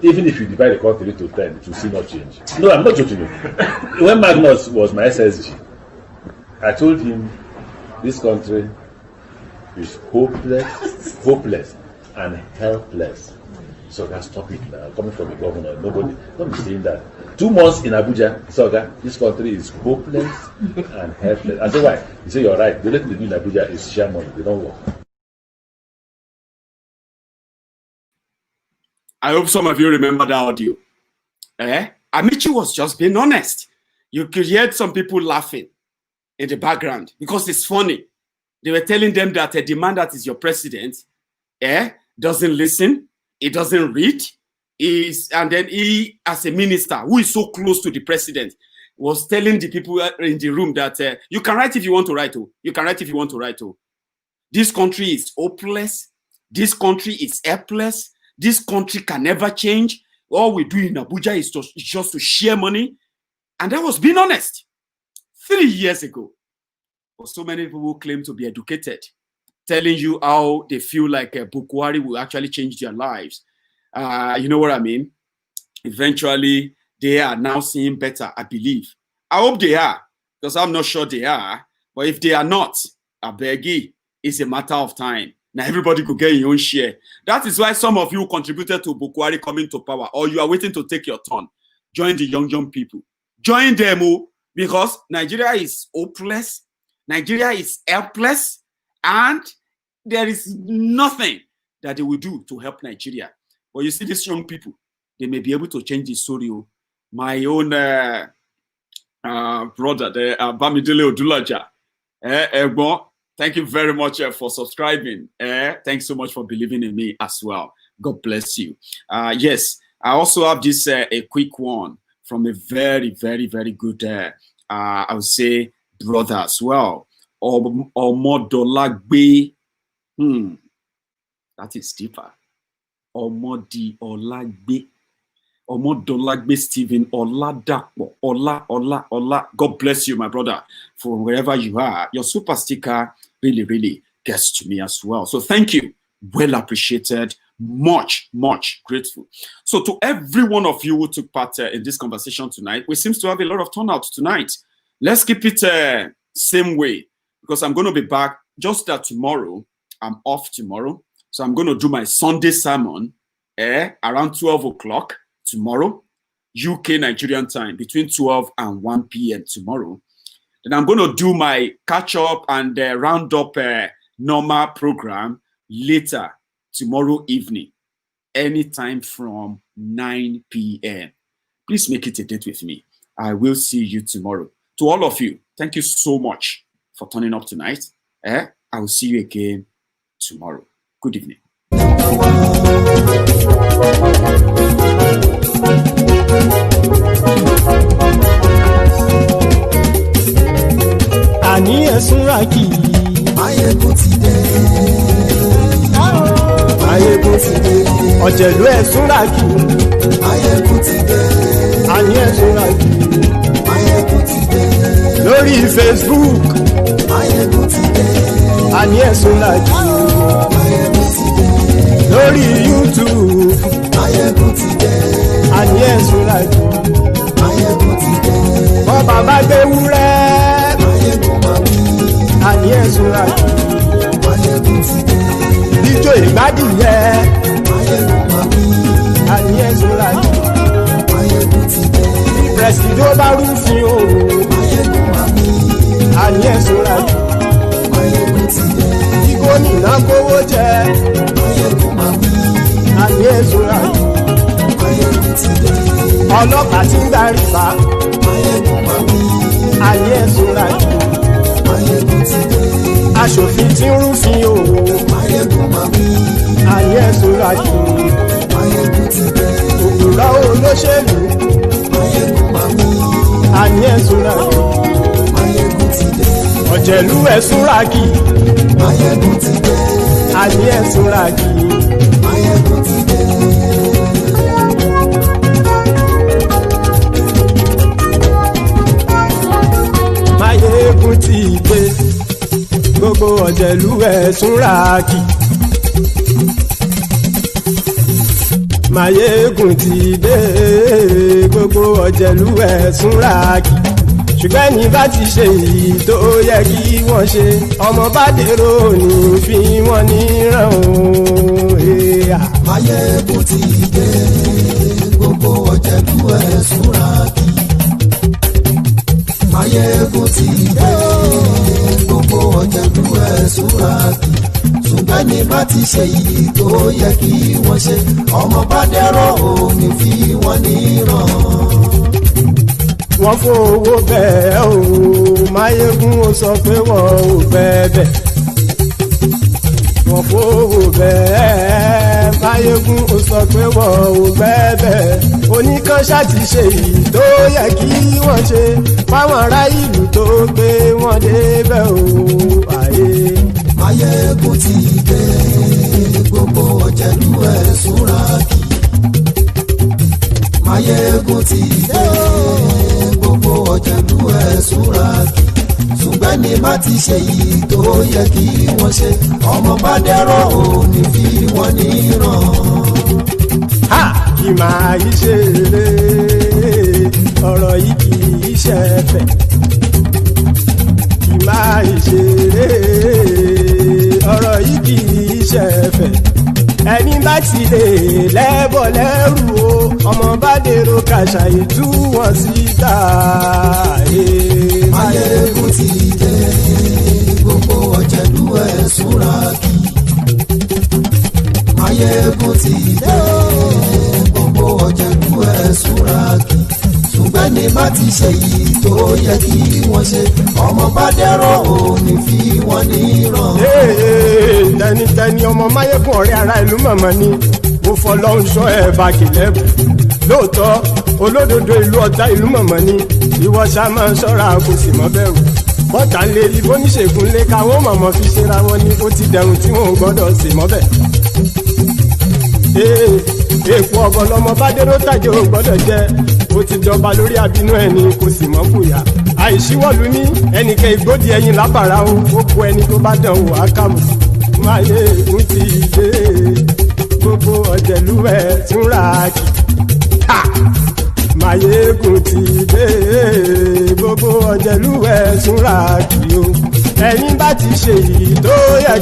even if you divide the country to 10, it will still not change. No, I'm not joking you. When Magnus was my SSG, I told him this country is hopeless and helpless. So I stop it now. Coming from a governor, nobody, don't be saying that. 2 months in Abuja, so this country is hopeless and helpless. I said, why? He said, you're right. The only thing they do in Abuja is share money. They don't work. I hope some of you remember that audio. Amity was just being honest. You could hear some people laughing in the background because it's funny. They were telling them that a demand that is your president doesn't listen, he doesn't read, and then he, as a minister who is so close to the president, was telling the people in the room that you can write if you want to write. You can write if you want to write. This country is hopeless. This country is helpless. This country can never change. All we do in Abuja is just to share money. And that was being honest. 3 years ago. For so many people who claim to be educated, telling you how they feel like Buhari will actually change their lives. You know what I mean? Eventually, they are now seeing better, I believe. I hope they are, because I'm not sure they are. But if they are not, I beg you, it's a matter of time. Now everybody could get your own share. That is why some of you contributed to Buhari coming to power, or you are waiting to take your turn. Join the young people. Join them, because Nigeria is hopeless. Nigeria is helpless, and there is nothing that they will do to help Nigeria. But you see, these young people, they may be able to change the story. My own brother, the Bamidele Odulaja, thank you very much for subscribing. Thanks so much for believing in me as well. God bless you. Yes, I also have this a quick one from a very, very, very good, I would say, brother as well. Omodolagbe. That is deeper. Omodolagbe Stephen Oladapo. Ola. God bless you, my brother, from wherever you are. Your super sticker really, really gets to me as well. So thank you. Well appreciated. Much grateful. So to every one of you who took part in this conversation tonight, we seem to have a lot of turnout tonight. Let's keep it same way, because I'm going to be back just that tomorrow. I'm off tomorrow. So I'm going to do my Sunday sermon around 12 o'clock tomorrow, UK Nigerian time, between 12 and 1 p.m. tomorrow. Then I'm going to do my catch up and round up normal program later tomorrow evening, anytime from 9 p.m. Please make it a date with me. I will see you tomorrow. To all of you, thank you so much for turning up tonight. I will see you again tomorrow. Good evening. Àní ẹ̀sùnra kì í. Máyégún ti dé. Máyégún ti dé. Ọ̀jẹ̀lú ẹ̀sùnra kì í. Máyégún ti dé. Àní ẹ̀sùnra kì í. Máyégún ti dé. Lórí Facebook. Máyégún ti dé. Àní ẹ̀sùnra kì í. Máyégún ti dé. Lórí YouTube. Máyégún ti dé. Àní ẹ̀sùnra kì í. Máyégún ti dé. Bọ́ba bá gbé wúrẹ́. Àní ẹ̀sùnra kì í. Máyégún ti dé. Ijó ìgbádìyẹ. Máyégún máa wí. Àní ẹ̀sùnra kì í. Máyégún ti dé. Presido bá rúfin o. Máyégún máa wí. Àní ẹ̀sùnra kì í. Máyégún ti dé. Tí gómìnà kówó jẹ. Máyégún máa wí. Àní ẹ̀sùnra kì í. Máyégún ti dé. Ọlọ́pàá tí ń gba rìbá. Máyégún máa wí. Àní ẹ̀sùnra kì í. Máyégún ti dé. Aṣòfin tí ń rúfin o. Máyégún máa wí. Àní ẹ̀sùnra kì í. Máyégún ti dé. Òpùrọ́ olóṣèlú. Máyégún máa wí. Àní ẹ̀sùnra kì í. Máyégún ti dé. Ọ̀jẹ̀lú ẹ̀sùnra kì í. Máyégún ti dé. Àní ẹ̀sùnra kì í. Máyégún ti dé. Máyégún ti dé. Gbogbo ọ̀jẹ̀lú ẹ̀sùnra kì í. Máyégún ti dé. Gbogbo ọ̀jẹ̀lú ẹ̀sùnra kì í. ṣùgbọ́n ní bá ti ṣe èyí tó yẹ kí wọ́n ṣe ọmọ bá dèrò ní fi wọ́n níran o. Máyégún ti dé gbogbo ọ̀jẹ̀lú ẹ̀ súnra kí. Máyégún ti dé gbogbo ọ̀jẹ̀lú ẹ̀ súnra kí. Ṣùgbọ́n ní bá ti ṣe èyí tó yẹ kí wọ́n ṣe ọmọ bá dèrò ní fi wọ́n níran. Wọ́n fowó bẹ́ẹ̀ o Máyégún ó sọ pé wọ́n ò bẹ́ẹ̀ wọ́n fowó bẹ́ẹ̀ Máyégún ó sọ pé wọ́n ò bẹ́ẹ̀ oníkanṣá ti ṣe èyí tó yẹ kí wọ́n ṣe fáwọn ará ìlú tó gbé wọn débẹ̀ o àyè. Máyégún ti dé gbogbo ọ̀jẹ̀lú ẹ̀ súnra kí. Máyégún ti dé gbogbo ọ̀jẹ̀lú ẹ̀ súnra kí. Ṣùgbọ́n ní má ti ṣe yìí tó yẹ kí wọ́n ṣe ọmọ bá dẹ́rọ̀ ò ní fi wọ́n níran. Kì máa yí ṣe eré ọ̀rọ̀ yìí kì í ṣe ẹ̀fẹ̀. Kì máa yí ṣe eré ọ̀rọ̀ yìí kì í ṣe ẹ̀fẹ̀. Ẹni bá ti lè lẹ́bọ̀ lẹ́rù o ọmọ bá dèrò kàṣàyè tú wọn síta. Máyégún ti dé gbogbo ọ̀jẹ̀lú ẹ̀ súnra kí. Máyégún ti dé gbogbo ọ̀jẹ̀lú ẹ̀ súnra kí. Ṣùgbọ́n ní bá ti ṣe yìí tó yẹ kí wọ́n ṣe ọmọ bá dẹ́rọ̀ ò ní fi wọ́n níran. Tẹnitẹni ọmọ Máyégún ọ̀rẹ́ ara ìlú mọ̀mọ́ ni mo fọlọ́run sọ ẹ̀ bá kìlẹ́bù lóòótọ́ olódodo ìlú ọ̀tá ìlú mọ̀mọ́ ni ìwọ ṣá máa ń ṣọ́ra kò sì mọ́ bẹ̀rù bọ́tà lè rí bóníṣègùn lé káwọn mọ̀mọ́ fi ṣera wọn ni ó ti dẹrùn tí wọn ò gbọ́dọ̀ sì mọ́ bẹ̀. Èèpo ọ̀gọ̀ lọmọ bá dérò tàjẹ́ ò gbọ́dọ̀ jẹ́ ó ti jọba lórí àbínú ẹni kò sì mọ́ fòyà àìsíwọ́lu ní ẹnìkẹ́ ìgbódì ẹyin lábàrá o ó kó ẹni tó bá dán wò á kàmù. Máyégún ti dé gbogbo ọ̀jẹ̀lú ẹ̀ túnra kì. Máyégún ti dé gbogbo ọ̀jẹ̀lú ẹ̀ túnra kì o ẹni bá ti ṣe èyí tó yẹ.